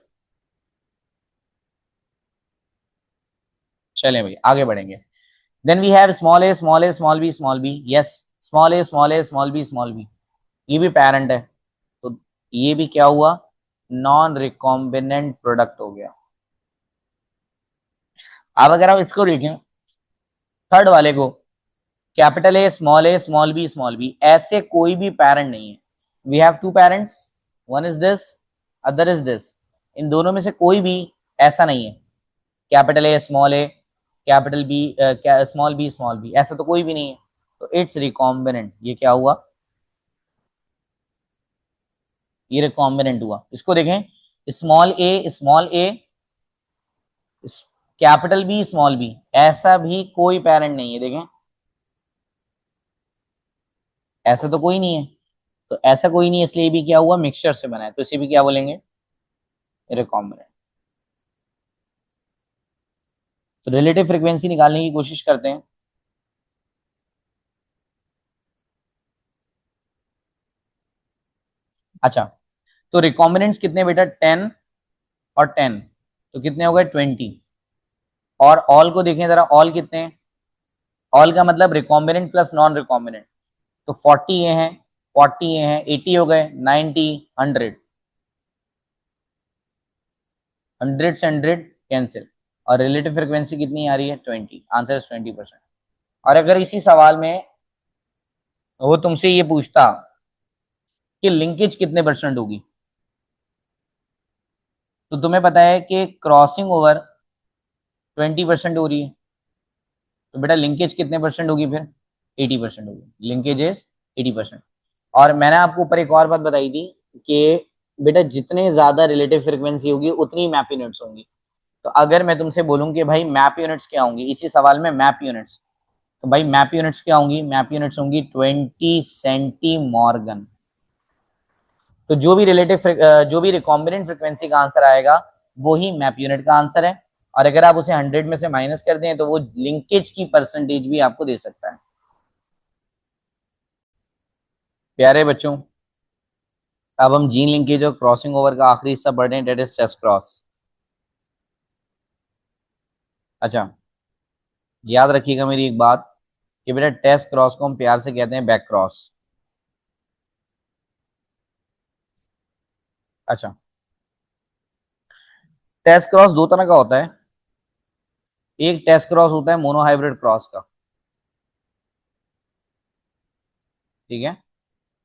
चलें भाई आगे बढ़ेंगे। Then we have small B, yes, small B, ये भी पेरेंट है, तो ये भी क्या हुआ, नॉन रिकॉम्बिनेंट प्रोडक्ट हो गया। अब अगर आप इसको देखें, थर्ड वाले को, कैपिटल ए स्मॉल बी, ऐसे कोई भी पेरेंट नहीं है। We have two parents, one is this, other is this, इन दोनों में से कोई भी ऐसा नहीं है, capital A capital B small B, ऐसा तो कोई भी नहीं है। तो इट्स रिकॉम्बिनेंट, ये क्या हुआ, ये रिकॉम्बिनेंट हुआ। इसको देखें, स्मॉल ए कैपिटल बी स्मॉल बी, ऐसा भी कोई पेरेंट नहीं है, देखें, ऐसा तो कोई नहीं है। तो ऐसा कोई नहीं है, इसलिए ये भी क्या हुआ, मिक्सचर से बना है, तो इसे भी क्या बोलेंगे, रिकॉम्बिनेंट। तो रिलेटिव फ्रीक्वेंसी निकालने की कोशिश करते हैं। अच्छा, तो रिकॉम्बिनेंट्स कितने बेटा, 10 और 10, तो कितने हो गए, 20। और ऑल को देखें जरा, ऑल कितने हैं, ऑल का मतलब रिकॉम्बिनेंट प्लस नॉन रिकॉम्बिनेंट, तो 40 ये हैं, 40 ये हैं, 80 हो गए, 90, 100, 100 से 100 कैंसिल, और रिलेटिव फ्रीक्वेंसी कितनी आ रही है, 20, आंसर इज 20%। और अगर इसी सवाल में वो तुमसे ये पूछता कि लिंकेज कितने परसेंट होगी, तो तुम्हें पता है कि क्रॉसिंग ओवर 20% हो रही है, तो बेटा लिंकेज कितने परसेंट होगी फिर, 80% होगी, लिंकेज इज 80%। और मैंने आपको ऊपर एक और बात बताई थी कि बेटा जितने ज्यादा रिलेटिव फ्रीक्वेंसी होगी उतनी मैप यूनिट्स होंगी। तो अगर मैं तुमसे बोलूं कि भाई मैप यूनिट्स क्या होंगी, इसी सवाल में मैप यूनिट्स, तो भाई मैप यूनिट्स क्या होंगी, मैप यूनिट्स होंगी 20 सेंटी तो जो भी रिकॉम्बिनेंट फ्रिक्वेंसी का आंसर आएगा वो ही मैप यूनिट का आंसर है। और अगर आप उसे 100 में से माइनस कर दें तो वो लिंकेज की परसेंटेज भी आपको दे सकता है। प्यारे बच्चों, अब हम जीन लिंकेज और क्रॉसिंग ओवर का आखिरी हिस्सा पढ़ रहे हैं, डेट इज टेस्ट क्रॉस। अच्छा, याद रखिएगा मेरी एक बात कि बेटा टेस्ट क्रॉस को हम प्यार से कहते हैं बैक क्रॉस। अच्छा, टेस्ट क्रॉस दो तरह का होता है, एक टेस्ट क्रॉस होता है मोनोहाइब्रिड क्रॉस का, ठीक है,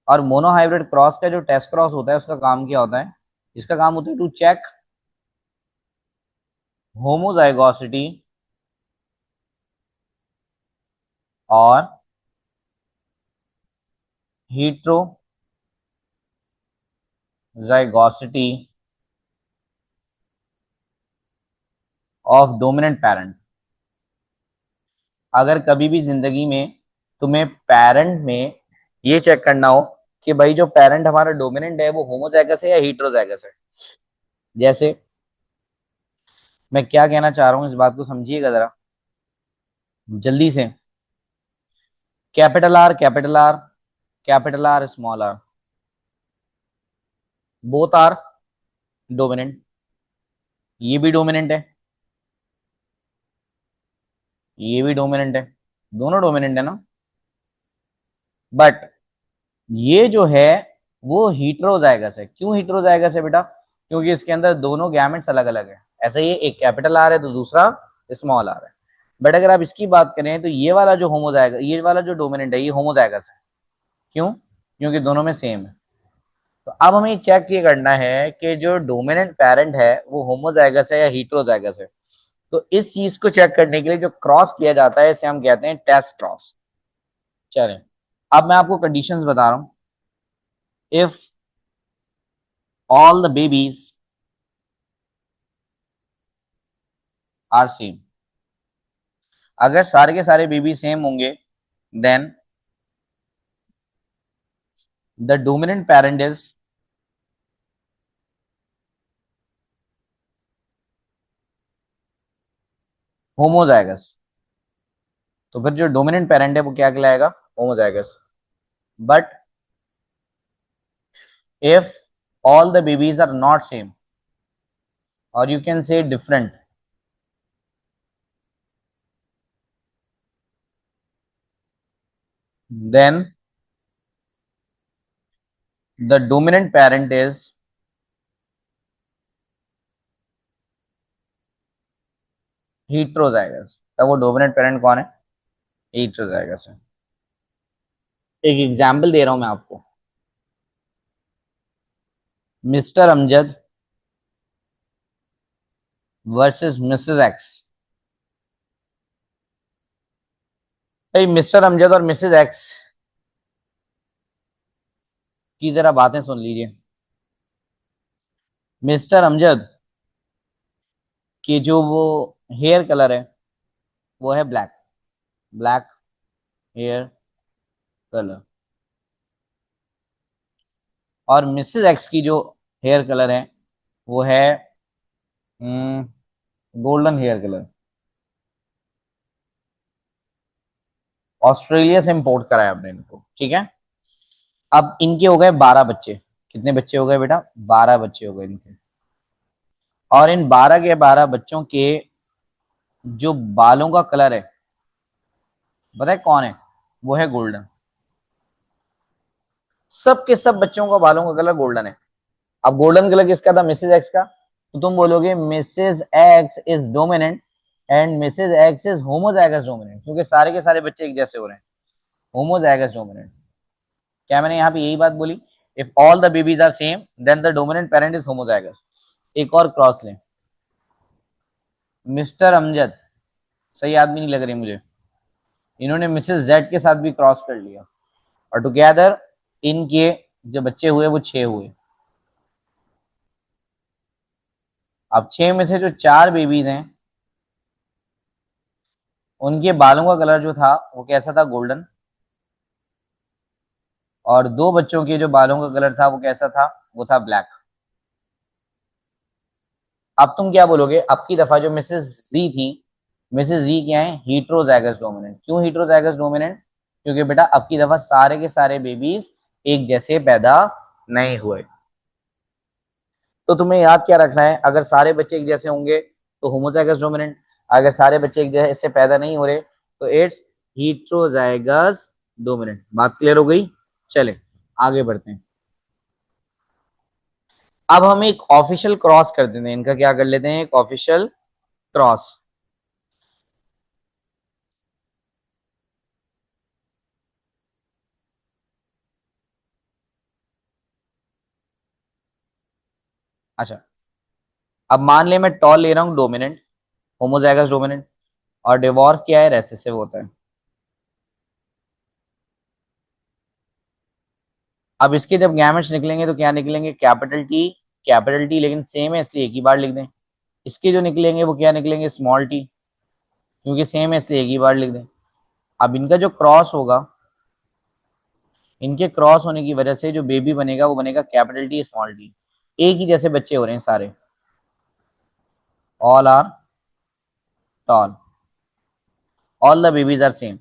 और मोनोहाइब्रिड क्रॉस का जो टेस्ट क्रॉस होता है उसका काम क्या होता है, इसका काम होता है टू चेक होमोजाइगोसिटी और heterozygosity ऑफ डोमिनेंट पेरेंट। अगर कभी भी जिंदगी में तुम्हें पेरेंट में ये चेक करना हो कि भाई जो पेरेंट हमारा डोमिनेंट है वो होमोजाइगस है या हेटेरोजाइगस है, जैसे मैं क्या कहना चाह रहा हूं इस बात को समझिएगा जरा जल्दी से, capital R capital R capital R small R, both are dominant, ये भी डोमिनेंट है, ये भी डोमिनेंट है, दोनों डोमिनेंट है ना, बट ये जो है वो हीट्रोजाइगस है। क्यों हीट्रोजाइगस है बेटा? क्योंकि इसके अंदर दोनों गैमेट्स अलग अलग है। ऐसे ही एक कैपिटल आर है तो दूसरा स्मॉल आर है। बट अगर आप इसकी बात करें तो ये वाला जो होमोजाइगस, ये वाला जो डोमिनेंट है, ये होमोजाइगस है। क्यों? क्योंकि दोनों में सेम है। तो अब हमें चेक ये करना है कि जो डोमिनेंट पेरेंट है वो होमोजाइगस है या हीट्रोजाइगस है। तो इस चीज को चेक करने के लिए जो क्रॉस किया जाता है इसे हम कहते हैं टेस्ट क्रॉस। चलें, अब मैं आपको कंडीशंस बता रहा हूं। If all the babies are same, अगर सारे के सारे बेबी सेम होंगे, then the dominant parent is homozygous. तो फिर जो डोमिनेंट पेरेंट है वो क्या कहलाएगा? Homozygous. But if all the babies are not same, और you can say different, then the dominant parent is heterozygous। तब वो डोमिनेंट पेरेंट कौन है? heterozygous है। एक एग्जाम्पल दे रहा हूं मैं आपको। Mister Amjad versus Mrs x. भाई मिस्टर अमजद और मिसेस एक्स की जरा बातें सुन लीजिए। मिस्टर अमजद की जो वो हेयर कलर है वो है ब्लैक, ब्लैक हेयर कलर। और मिसेस एक्स की जो हेयर कलर है वो है गोल्डन हेयर कलर। ऑस्ट्रेलिया से इंपोर्ट कराया आपने इनको, ठीक है। अब इनके हो गए 12 बच्चे। कितने बच्चे हो गए बेटा? 12 बच्चे हो गए इनके। और इन 12 के 12 बच्चों के जो बालों का कलर है, बताए कौन है? वो है गोल्डन। सब के सब बच्चों का बालों का कलर गोल्डन है। अब गोल्डन कलर किसका था? मिसेज एक्स का। तो तुम बोलोगे Mrs X is dominant and Mrs X is homozygous dominant, क्योंकि सारे के सारे बच्चे एक जैसे हो रहे हैं। Homozygous dominant. क्या मैंने यहाँ पे यही बात बोली? If all the babies are same then the dominant parent is homozygous. एक और क्रॉस लें। मिस्टर अमजद, सही आदमी नहीं लग रही मुझे, इन्होंने मिसेस जेड के साथ भी क्रॉस कर लिया, और टुगेदर इनके जो बच्चे हुए वो 6 हुए। अब 6 में से जो 4 बेबीज हैं उनके बालों का कलर जो था वो कैसा था? गोल्डन। और 2 बच्चों के जो बालों का कलर था वो कैसा था? वो था ब्लैक। अब तुम क्या बोलोगे? अब की दफा जो मिसेस जी थी, मिसेस जी क्या है? Heterozygous dominant. क्यों हीट्रोजाइगस डोमिनेंट? क्योंकि बेटा अब की दफा सारे के सारे बेबीज एक जैसे पैदा नहीं हुए। तो तुम्हें याद क्या रखना है? अगर सारे बच्चे एक जैसे होंगे तो होमोजाइगस डोमिनेंट, अगर सारे बच्चे एक जैसे पैदा नहीं हो रहे तो इट्स हीट्रोजाइगस डोमिनेंट। बात क्लियर हो गई? चले आगे बढ़ते हैं। अब हम एक ऑफिशियल क्रॉस कर देते हैं, इनका क्या कर लेते हैं? एक ऑफिशियल क्रॉस। अच्छा, अब मान ले मैं टॉल ले रहा हूं डोमिनेंट, होमोजाइगस डोमिनेंट, और डिवॉर्फ क्या है? रेसेसिव होता है। अब इसके जब गैमेट्स निकलेंगे तो क्या निकलेंगे? कैपिटल टी, कैपिटल टी, लेकिन सेम है इसलिए एक ही बार लिख दें। इसके जो निकलेंगे वो क्या निकलेंगे? स्मॉल टी, क्योंकि सेम है इसलिए एक ही बार लिख दें। अब इनका जो क्रॉस होगा, इनके क्रॉस होने की वजह से जो बेबी बनेगा वो बनेगा कैपिटल टी स्मॉल टी। एक ही जैसे बच्चे हो रहे हैं सारे, all are tall, all the babies are same.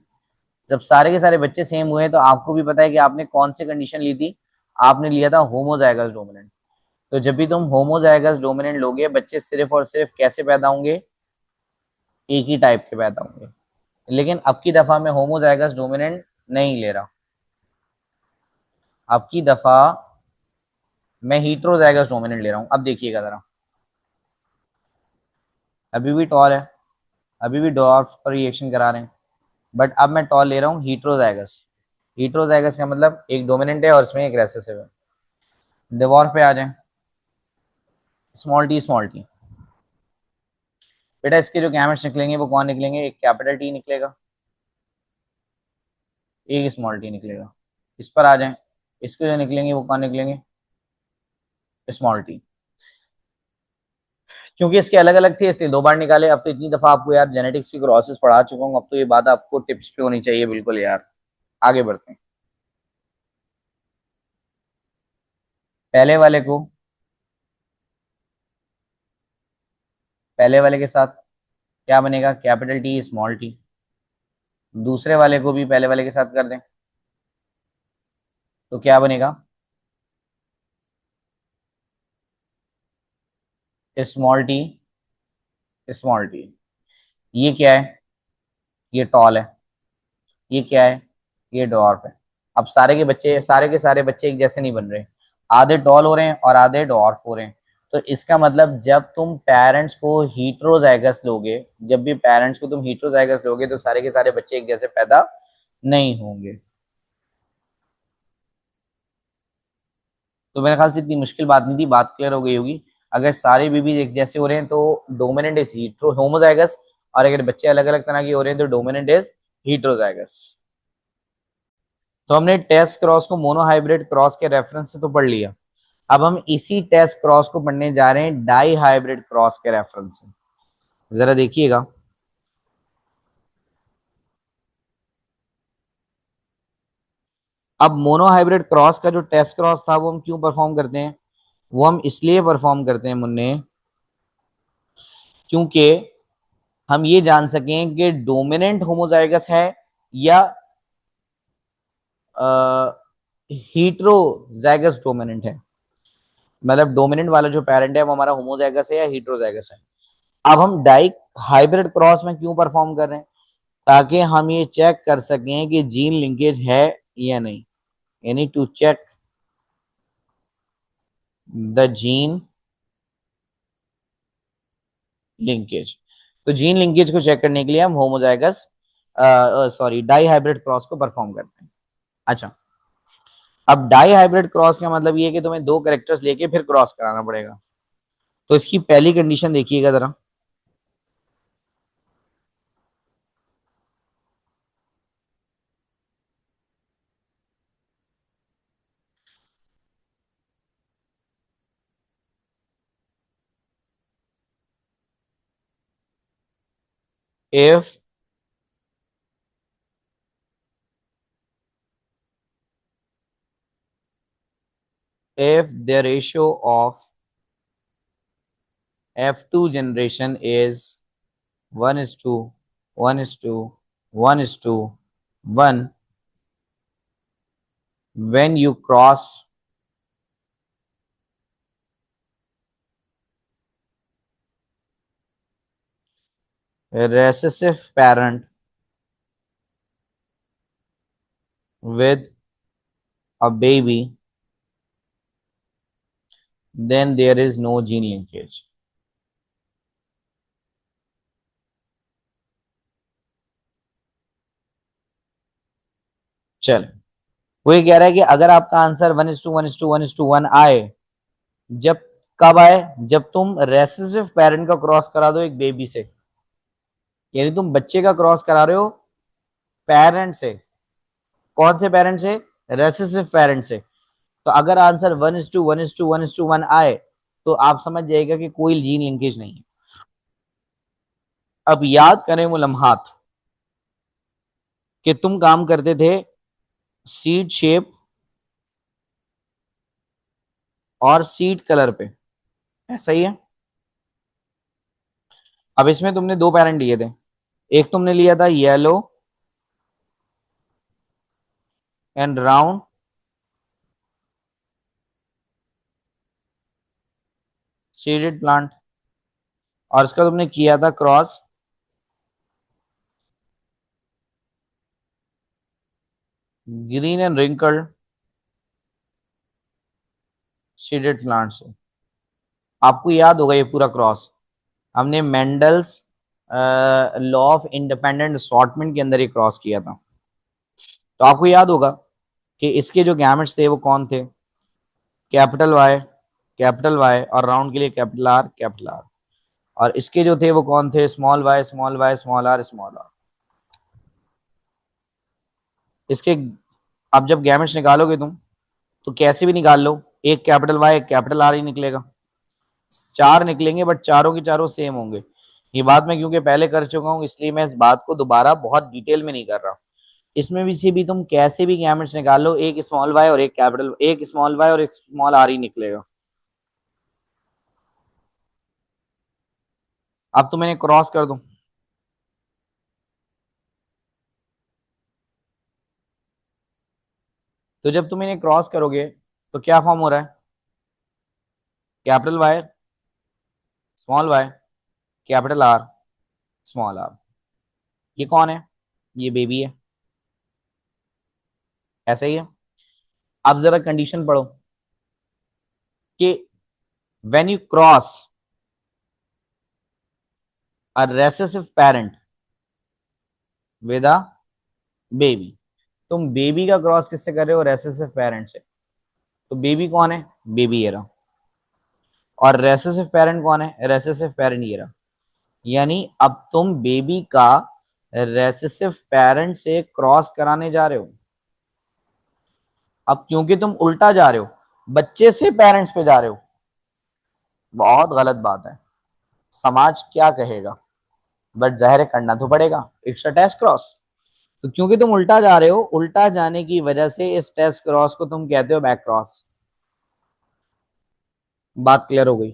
जब सारे के सारे बच्चे सेम हुए तो आपको भी पता है कि आपने कौन सी कंडीशन ली थी? आपने लिया था होमोजाइगस डोमिनेंट। तो जब भी तुम होमोजाइगस डोमिनेंट लोगे, बच्चे सिर्फ और सिर्फ कैसे पैदा होंगे? एक ही टाइप के पैदा होंगे। लेकिन अब की दफा मैं होमोजाइगस डोमिनेंट नहीं ले रहा। अब की दफा मैं हीट्रोजाइगस डोमिनेंट ले रहा हूं। अब देखिएगा जरा, अभी भी टॉल है, अभी भी डॉर्फ पर रिएक्शन करा रहे हैं, बट अब मैं टॉल ले रहा हूँ हीट्रोजाइगस। हीट्रोजाइगस का मतलब एक डोमिनेंट है और इसमें एक रेसेसिव है। डिवॉर्फ पे आ जाए, स्मॉल टी। बेटा इसके जो गैमेट्स निकलेंगे वो कौन निकलेंगे, एक कैपिटल टी निकलेगा, एक स्मॉल टी निकलेगा। इस पर आ जाए, इसके जो निकलेंगे वो कौन निकलेंगे, स्मॉल टी। क्योंकि इसके अलग अलग थे इसलिए दो बार निकाले। अब तो इतनी दफा आपको यार जेनेटिक्स की क्रॉसेस पढ़ा चुका हूँ, अब तो ये बात आपको टिप्स पे होनी चाहिए बिल्कुल यार। आगे बढ़ते हैं। पहले वाले को पहले वाले के साथ क्या बनेगा, कैपिटल टी स्मॉल टी। दूसरे वाले को भी पहले वाले के साथ कर दें तो क्या बनेगा, स्मॉल टी स्मॉल टी। ये क्या है, ये टॉल है। ये क्या है, ये डॉर्फ है। अब सारे के बच्चे, सारे के सारे बच्चे एक जैसे नहीं बन रहे, आधे टॉल हो रहे हैं और आधे डॉर्फ हो रहे हैं। तो इसका मतलब जब तुम पेरेंट्स को हीट्रोजाइगस लोगे, जब भी पेरेंट्स को तुम हीट्रोजाइगस लोगे तो सारे के सारे बच्चे एक जैसे पैदा नहीं होंगे। तो मेरे ख्याल से इतनी मुश्किल बात नहीं थी, बात क्लियर हो गई होगी। अगर सारे बेबी एक जैसे हो रहे हैं तो डोमिनेंट इज हीट्रो होमोजाइगस, और अगर बच्चे अलग अलग तरह के हो रहे हैं तो डोमिनेंट इज हीट्रोजाइगस। तो हमने टेस्ट क्रॉस को मोनोहाइब्रिड क्रॉस के रेफरेंस से तो पढ़ लिया। अब हम इसी टेस्ट क्रॉस को पढ़ने जा रहे हैं डाई हाइब्रिड क्रॉस के रेफरेंस से। जरा देखिएगा, अब मोनोहाइब्रिड क्रॉस का जो टेस्ट क्रॉस था वो हम क्यों परफॉर्म करते हैं, वो हम इसलिए परफॉर्म करते हैं मुन्ने, क्योंकि हम ये जान सकें कि डोमिनेंट होमोजाइगस है या हीट्रोजाइगस डोमिनेंट है। मतलब डोमिनेंट वाला जो पेरेंट है वो हमारा होमोजाइगस है या हीट्रोजाइगस है। अब हम डाई हाइब्रिड क्रॉस में क्यों परफॉर्म कर रहे हैं, ताकि हम ये चेक कर सकें कि जीन लिंकेज है या नहीं, यानी to check the gene linkage. तो जीन लिंकेज को चेक करने के लिए हम homozygous sorry dihybrid cross को परफॉर्म करते हैं। अच्छा, अब डाई हाइब्रिड क्रॉस का मतलब ये है कि तुम्हें दो कैरेक्टर्स लेके फिर क्रॉस कराना पड़ेगा। तो इसकी पहली कंडीशन देखिएगा जरा, if the ratio of F2 generation is 1 is to 1 is to 1 is to 1, when you cross a recessive parent with a baby, then there is no gene linkage. चल, वो ये कह रहा है कि अगर आपका answer 1 is to 1 is to 1 is to 1 आए, जब कब आए, जब तुम रेसेसिव पेरेंट का क्रॉस करा दो एक बेबी से, यानी तुम बच्चे का क्रॉस करा रहे हो पेरेंट से। कौन से पेरेंट से, रेसेसिव पेरेंट से। तो अगर answer 1 is to 1 is to 1 is to 1 आए तो आप समझ जाइएगा कि कोई जीन लिंकेज नहीं है। अब याद करें वो लम्हात कि तुम काम करते थे सीड शेप और सीड कलर पे, ऐसा ही है। अब इसमें तुमने दो पेरेंट लिए थे, एक तुमने लिया था yellow and round seeded plant, और इसका तुमने किया था cross green and wrinkled seeded plant से। आपको याद होगा ये पूरा क्रॉस हमने Mendel's law of independent assortment के अंदर ये क्रॉस किया था। तो आपको याद होगा कि इसके जो गैमेट्स थे वो कौन थे, कैपिटल वाई और राउंड के लिए कैपिटल आर। और इसके जो थे वो कौन थे, small Y small Y small R small R. इसके अब जब गैमेट्स निकालोगे तुम तो कैसे भी निकाल लो, एक कैपिटल वाई एक कैपिटल आर ही निकलेगा। चार निकलेंगे बट चारों की चारों सेम होंगे। ये बात मैं क्योंकि पहले कर चुका हूं इसलिए मैं इस बात को दोबारा बहुत डिटेल में नहीं कर रहा। इसमें भी से भी तुम कैसे भी गैमेट्स निकाल लो, एक स्मॉल वाई और एक कैपिटल, एक स्मॉल वाई और एक स्मॉल आर ही निकलेगा। अब तो मैंने क्रॉस कर दूं, तो जब तुम इन्हें क्रॉस करोगे तो क्या फॉर्म हो रहा है, capital Y small Y capital R small R. ये कौन है, ये बेबी है, ऐसा ही है। अब जरा कंडीशन पढ़ो कि when you cross a recessive parent with a baby, तुम बेबी का क्रॉस किससे कर रहे हो, रेसेसिव पेरेंट से। तो बेबी कौन है, बेबी ये रहा। और रेसेसिव पेरेंट कौन है, रेसेसिव पेरेंट ये रहा। यानी अब तुम बेबी का रेसेसिव पेरेंट से क्रॉस कराने जा रहे हो। अब क्योंकि तुम उल्टा जा रहे हो, बच्चे से पेरेंट्स पे जा रहे हो, बहुत गलत बात है। समाज क्या कहेगा, बट जाहिर है करना तो पड़ेगा, इट्स अ टेस्ट क्रॉस। तो क्योंकि तुम उल्टा जा रहे हो, उल्टा जाने की वजह से इस टेस्ट क्रॉस को तुम कहते हो बैक क्रॉस। बात क्लियर हो गई।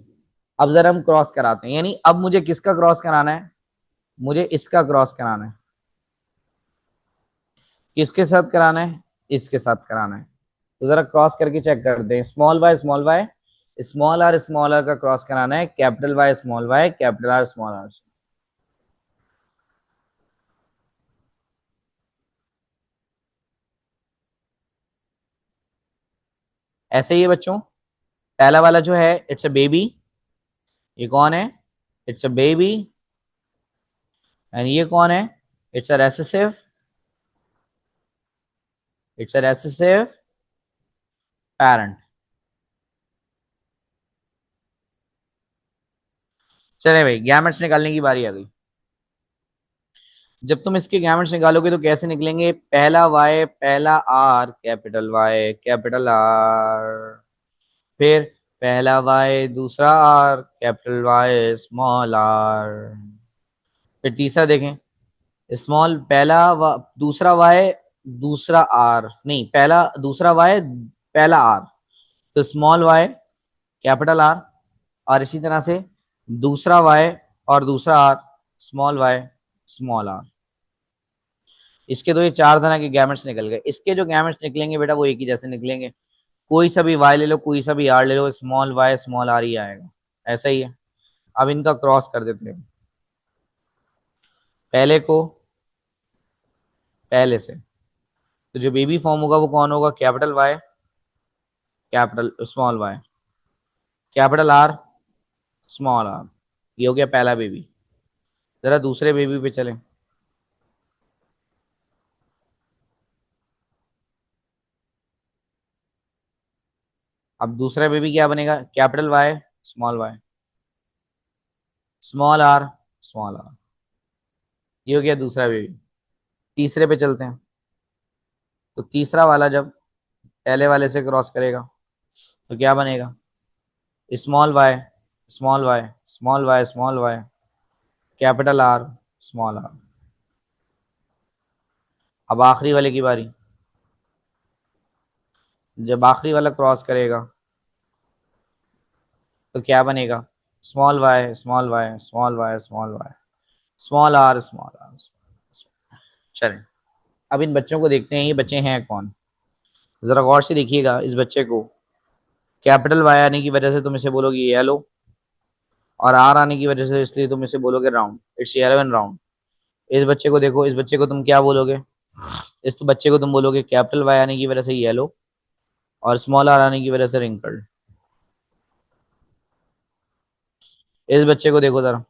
अब जरा हम क्रॉस कराते हैं, यानी अब मुझे किसका क्रॉस कराना है, मुझे इसका क्रॉस कराना है। किसके साथ कराना है, इसके साथ कराना है। तो जरा क्रॉस करके चेक करते हैं, स्मॉल वाई स्मॉल आर का क्रॉस कराना है, capital Y small Y capital R small R. ऐसे ही है बच्चों। पहला वाला जो है इट्स अ बेबी, ये कौन है, इट्स अ बेबी। एंड ये कौन है, it's a recessive, it's a recessive parent. चले भाई गैमेट्स निकालने की बारी आ गई। जब तुम इसके गैमेट्स निकालोगे तो कैसे निकलेंगे, पहला वाई पहला R capital Y capital R, फिर पहला वाई दूसरा R capital Y small R, फिर तीसरा देखें, स्मॉल दूसरा वाई दूसरा आर नहीं, पहला दूसरा वाई पहला आर, तो स्मॉल वाई कैपिटल आर। और इसी तरह से दूसरा वाई और दूसरा R small Y small R. इसके तो ये चार तरह के गैमेट्स निकल गए। इसके जो गैमेट्स निकलेंगे बेटा वो एक ही जैसे निकलेंगे, कोई सा भी वाई ले लो कोई सा भी आर ले लो, स्मॉल वाई स्मॉल आर ही आएगा, ऐसा ही है। अब इनका क्रॉस कर देते हैं, पहले को पहले से। तो जो बेबी फॉर्म होगा वो कौन होगा, capital Y capital small Y capital R small R. ये हो गया पहला बेबी। जरा दूसरे बेबी पे चलें। अब दूसरा बेबी क्या बनेगा, capital Y small R small R. ये हो गया दूसरा बेबी। तीसरे पे चलते हैं। तो तीसरा वाला जब पहले वाले से क्रॉस करेगा तो क्या बनेगा, small Y small Y small Y small Y capital R small R. अब आखिरी वाले की बारी, जब आखिरी वाला क्रॉस करेगा तो क्या बनेगा, small Y small Y small Y small Y small R small R. चलें अब इन बच्चों को देखते हैं, ये बच्चे हैं कौन। जरा गौर से देखिएगा इस बच्चे को, कैपिटल वाई आने की वजह से तुम इसे बोलोगे येलो, और आर आने की वजह से इसलिए तुम इसे बोलोगे round, it's yellow and round. इस बच्चे को देखो, इस बच्चे को तुम क्या बोलोगे, इस बच्चे को तुम बोलोगे कैपिटल वाई आने की वजह से येलो और स्मॉल आर आने की वजह से रिंकल्ड। इस बच्चे को देखो जरा,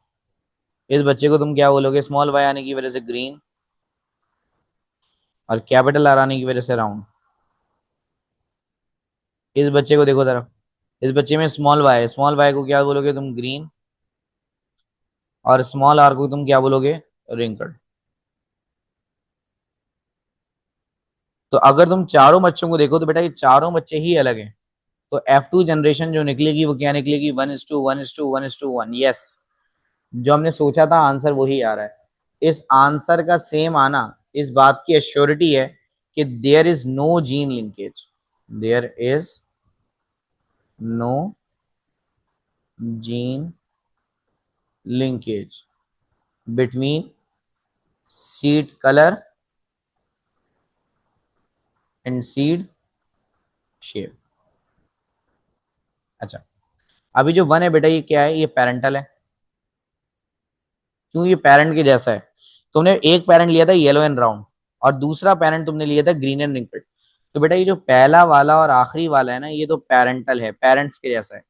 इस बच्चे को तुम क्या बोलोगे? स्मॉल वाई आने की वजह से ग्रीन, और कैपिटल आर आने की वजह से राउंड। इस बच्चे को देखो जरा, इस बच्चे में स्मॉल वाई है, स्मॉल वाई को क्या बोलोगे तुम? ग्रीन, और स्मॉल आर को तुम क्या बोलोगे? रिंकल्ड। तो अगर तुम चारों बच्चों को देखो तो बेटा ये चारों बच्चे ही अलग हैं। तो F2 जनरेशन जो निकलेगी वो क्या निकलेगी? 1:1:1:1। यस, जो हमने सोचा था आंसर वही आ रहा है। इस आंसर का सेम आना इस बात की एश्योरिटी है कि there is no gene linkage, there is no gene linkage between seed colour and seed shape. अच्छा, अभी जो वन है बेटा ये क्या है? ये पेरेंटल है। क्यों? ये पेरेंट के जैसा है। तुमने एक पेरेंट लिया था येलो एंड राउंड, और दूसरा पेरेंट तुमने लिया था ग्रीन एंड रिंकल्ड। तो बेटा ये जो पहला वाला और आखिरी वाला है ना, ये तो पेरेंटल है, पेरेंट्स के जैसा है।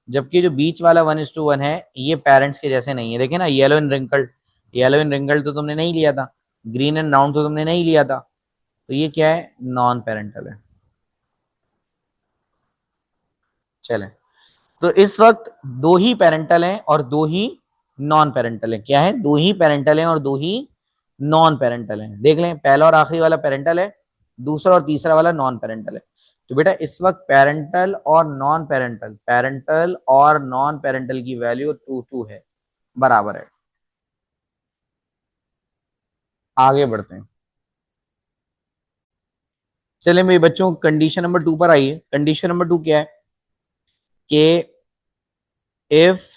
जबकि जो बीच वाला 1:1 है ये पेरेंट्स के जैसे नहीं है। देखे ना, yellow and wrinkled, yellow and wrinkled तो तुमने नहीं लिया था, ग्रीन एंड राउंड तो तुमने नहीं लिया था। तो ये क्या है? नॉन पेरेंटल है। चले, तो इस वक्त दो ही पेरेंटल हैं और दो ही नॉन पेरेंटल हैं। क्या है? दो ही पेरेंटल हैं और दो ही नॉन पेरेंटल हैं। देख लें, पहला और आखिरी वाला पेरेंटल है, दूसरा और तीसरा वाला नॉन पेरेंटल है। तो बेटा इस वक्त पेरेंटल और नॉन पेरेंटल, पेरेंटल और नॉन पेरेंटल की वैल्यू 2:2 है, बराबर है। आगे बढ़ते हैं। चले मेरे बच्चों, कंडीशन नंबर 2 पर आइए। कंडीशन नंबर 2 क्या है? कि if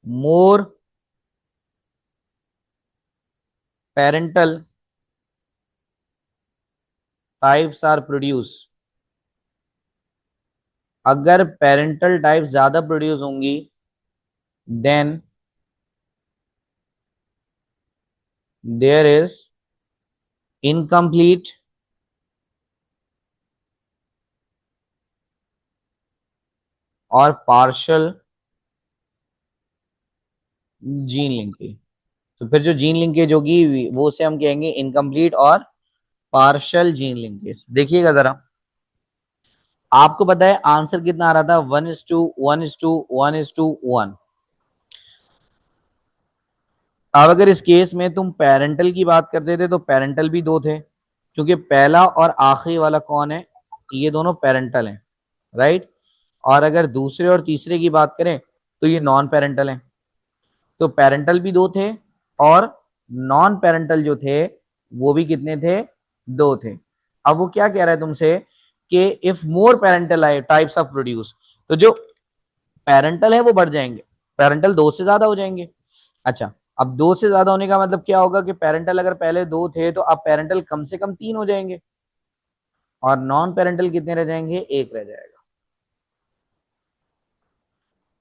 more parental types are produce, अगर पेरेंटल टाइप ज्यादा प्रोड्यूस होंगी, देन देयर इज इनकम्प्लीट और पार्शल जीन लिंकेज। तो फिर जो जीन लिंकेज होगी वो से हम कहेंगे इनकम्प्लीट और पार्शल जीन लिंकेज। देखिएगा जरा, आपको पता है आंसर कितना आ रहा था? 1:1:1:1। अब अगर इस केस में तुम पेरेंटल की बात करते थे तो पेरेंटल भी दो थे, क्योंकि पहला और आखिरी वाला कौन है? ये दोनों पेरेंटल हैं, राइट। और अगर दूसरे और तीसरे की बात करें तो ये नॉन पेरेंटल हैं। तो पेरेंटल भी दो थे, और नॉन पेरेंटल जो थे वो भी कितने थे? दो थे। अब वो क्या कह रहा है तुमसे कि if more parental types of produce, तो जो पेरेंटल है वो बढ़ जाएंगे, पेरेंटल दो से ज्यादा हो जाएंगे। अच्छा, अब दो से ज्यादा होने का मतलब क्या होगा कि पेरेंटल अगर पहले दो थे तो अब पेरेंटल कम से कम तीन हो जाएंगे, और नॉन पेरेंटल कितने रह जाएंगे? एक रह जाएगा।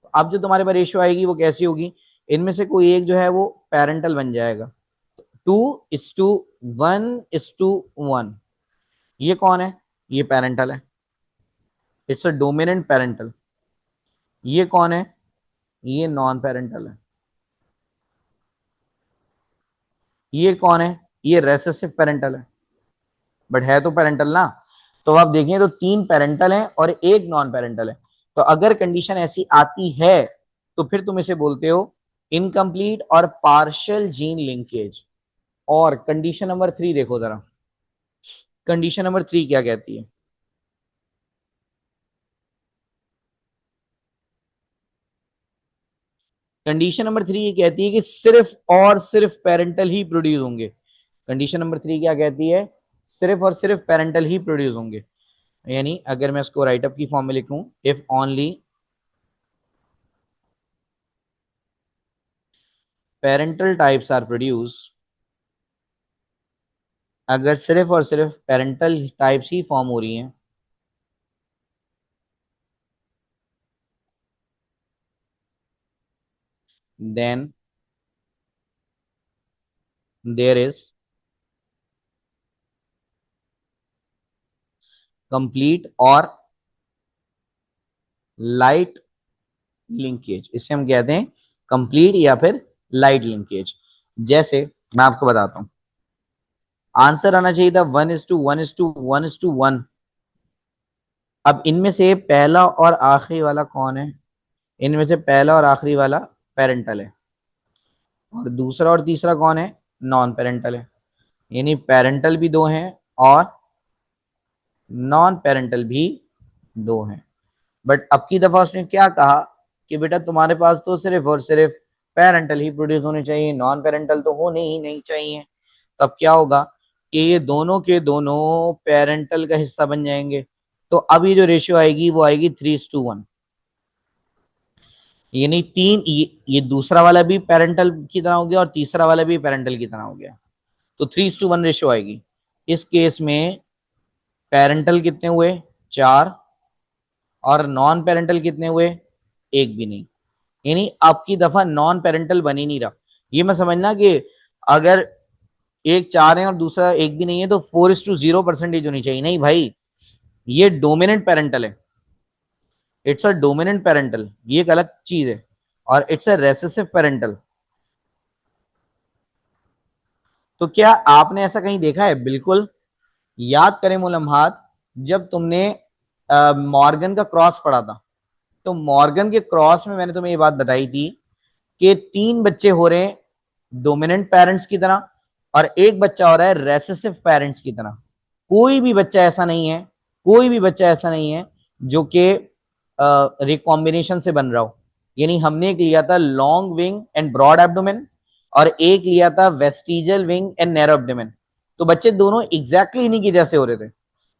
तो अब जो तुम्हारे पास रेशियो आएगी वो कैसी होगी? इनमें से कोई एक जो है वो पेरेंटल बन जाएगा। 2:1:1। ये कौन है? ये पेरेंटल है, इट्स अ डोमिनेंट पेरेंटल। ये कौन है? ये नॉन पेरेंटल है। ये कौन है? ये रेसेसिव पेरेंटल है, बट है तो पेरेंटल ना। तो आप देखें तो तीन पेरेंटल हैं और एक नॉन पेरेंटल है। तो अगर कंडीशन ऐसी आती है तो फिर तुम इसे बोलते हो इनकम्प्लीट और पार्शियल जीन लिंकेज। और कंडीशन नंबर 3 देखो जरा, कंडीशन नंबर 3 क्या कहती है? कंडीशन नंबर 3 ये कहती है कि सिर्फ और सिर्फ पेरेंटल ही प्रोड्यूस होंगे। कंडीशन नंबर 3 क्या कहती है? सिर्फ और सिर्फ पेरेंटल ही प्रोड्यूस होंगे। यानी अगर मैं इसको राइटअप की फॉर्म में लिखूं, if only parental types are produce, अगर सिर्फ और सिर्फ पेरेंटल टाइप्स ही फॉर्म हो रही हैं, देन देयर इज कंप्लीट और लाइट लिंकेज, इसे हम कहते हैं कंप्लीट या फिर लाइट लिंकेज। जैसे मैं आपको बताता हूं, आंसर आना चाहिए था 1:1:1:1। अब इनमें से पहला और आखिरी वाला कौन है? इनमें से पहला और आखिरी वाला पेरेंटल है, और दूसरा और तीसरा कौन है? नॉन पेरेंटल है। यानी पेरेंटल भी दो हैं और नॉन पेरेंटल भी दो हैं। बट अब की दफा उसने क्या कहा कि बेटा तुम्हारे पास तो सिर्फ और सिर्फ पेरेंटल ही प्रोड्यूस होने चाहिए, नॉन पेरेंटल तो होने ही नहीं चाहिए। तब क्या होगा कि ये दोनों के दोनों पेरेंटल का हिस्सा बन जाएंगे। तो अब ये जो रेशियो आएगी वो आएगी 3:1। यानी ये दूसरा वाला भी पेरेंटल की तरह हो गया और तीसरा वाला भी पेरेंटल की तरह हो गया। तो 3:1 रेशियो आएगी। इस केस में पेरेंटल कितने हुए? 4। और नॉन पेरेंटल कितने हुए? एक भी नहीं। यानी आपकी दफा नॉन पेरेंटल बन ही नहीं रहा। ये मैं समझना कि अगर एक 4 है और दूसरा एक भी नहीं है तो 4:0 परसेंटेज होनी चाहिए। नहीं भाई, ये डोमिनेंट पेरेंटल है, इट्स अ डोमिनेंट पेरेंटल, ये एक अलग चीज है। और इट्स अ रेसेसिव पेरेंटल। तो क्या आपने ऐसा कहीं देखा है? बिल्कुल। याद करें वो लम्हात जब तुमने मॉर्गन का क्रॉस पढ़ा था। तो मॉर्गन के क्रॉस में मैंने तुम्हें ये बात बताई थी कि 3 बच्चे हो रहे हैं डोमिनेंट पेरेंट्स की तरह और एक बच्चा हो रहा है रेसेसिव पेरेंट्स की तरह। कोई भी बच्चा ऐसा नहीं है, कोई भी बच्चा ऐसा नहीं है जो कि रिकॉम्बिनेशन से बन रहा हो। यानी हमने एक लिया था long wing and broad abdomen और एक लिया था vestigial wing and narrow abdomen. तो बच्चे दोनों एग्जैक्टली इन्हीं के जैसे हो रहे थे।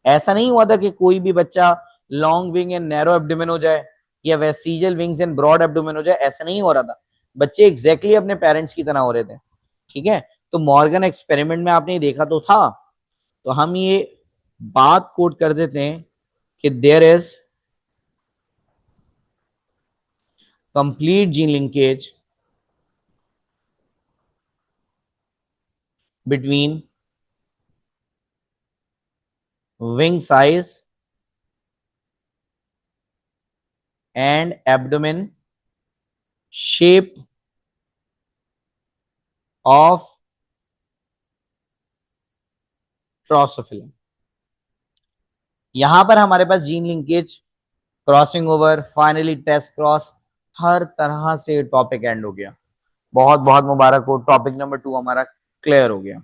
ऐसा नहीं हुआ था कि कोई भी बच्चा long wing and narrow abdomen हो जाए या vestigial wings and broad abdomen हो जाए, ऐसा नहीं हो रहा था। बच्चे एग्जैक्टली अपने पेरेंट्स की तरह हो रहे थे। ठीक है, तो मॉर्गन एक्सपेरिमेंट में आपने देखा तो था। तो हम ये बात कोट कर देते हैं कि there is complete gene linkage between wing size and abdomen shape of Drosophila. यहां पर हमारे पास gene linkage, crossing over, finally test cross, हर तरह से टॉपिक एंड हो गया। बहुत बहुत मुबारक हो, टॉपिक नंबर 2 हमारा क्लियर हो गया।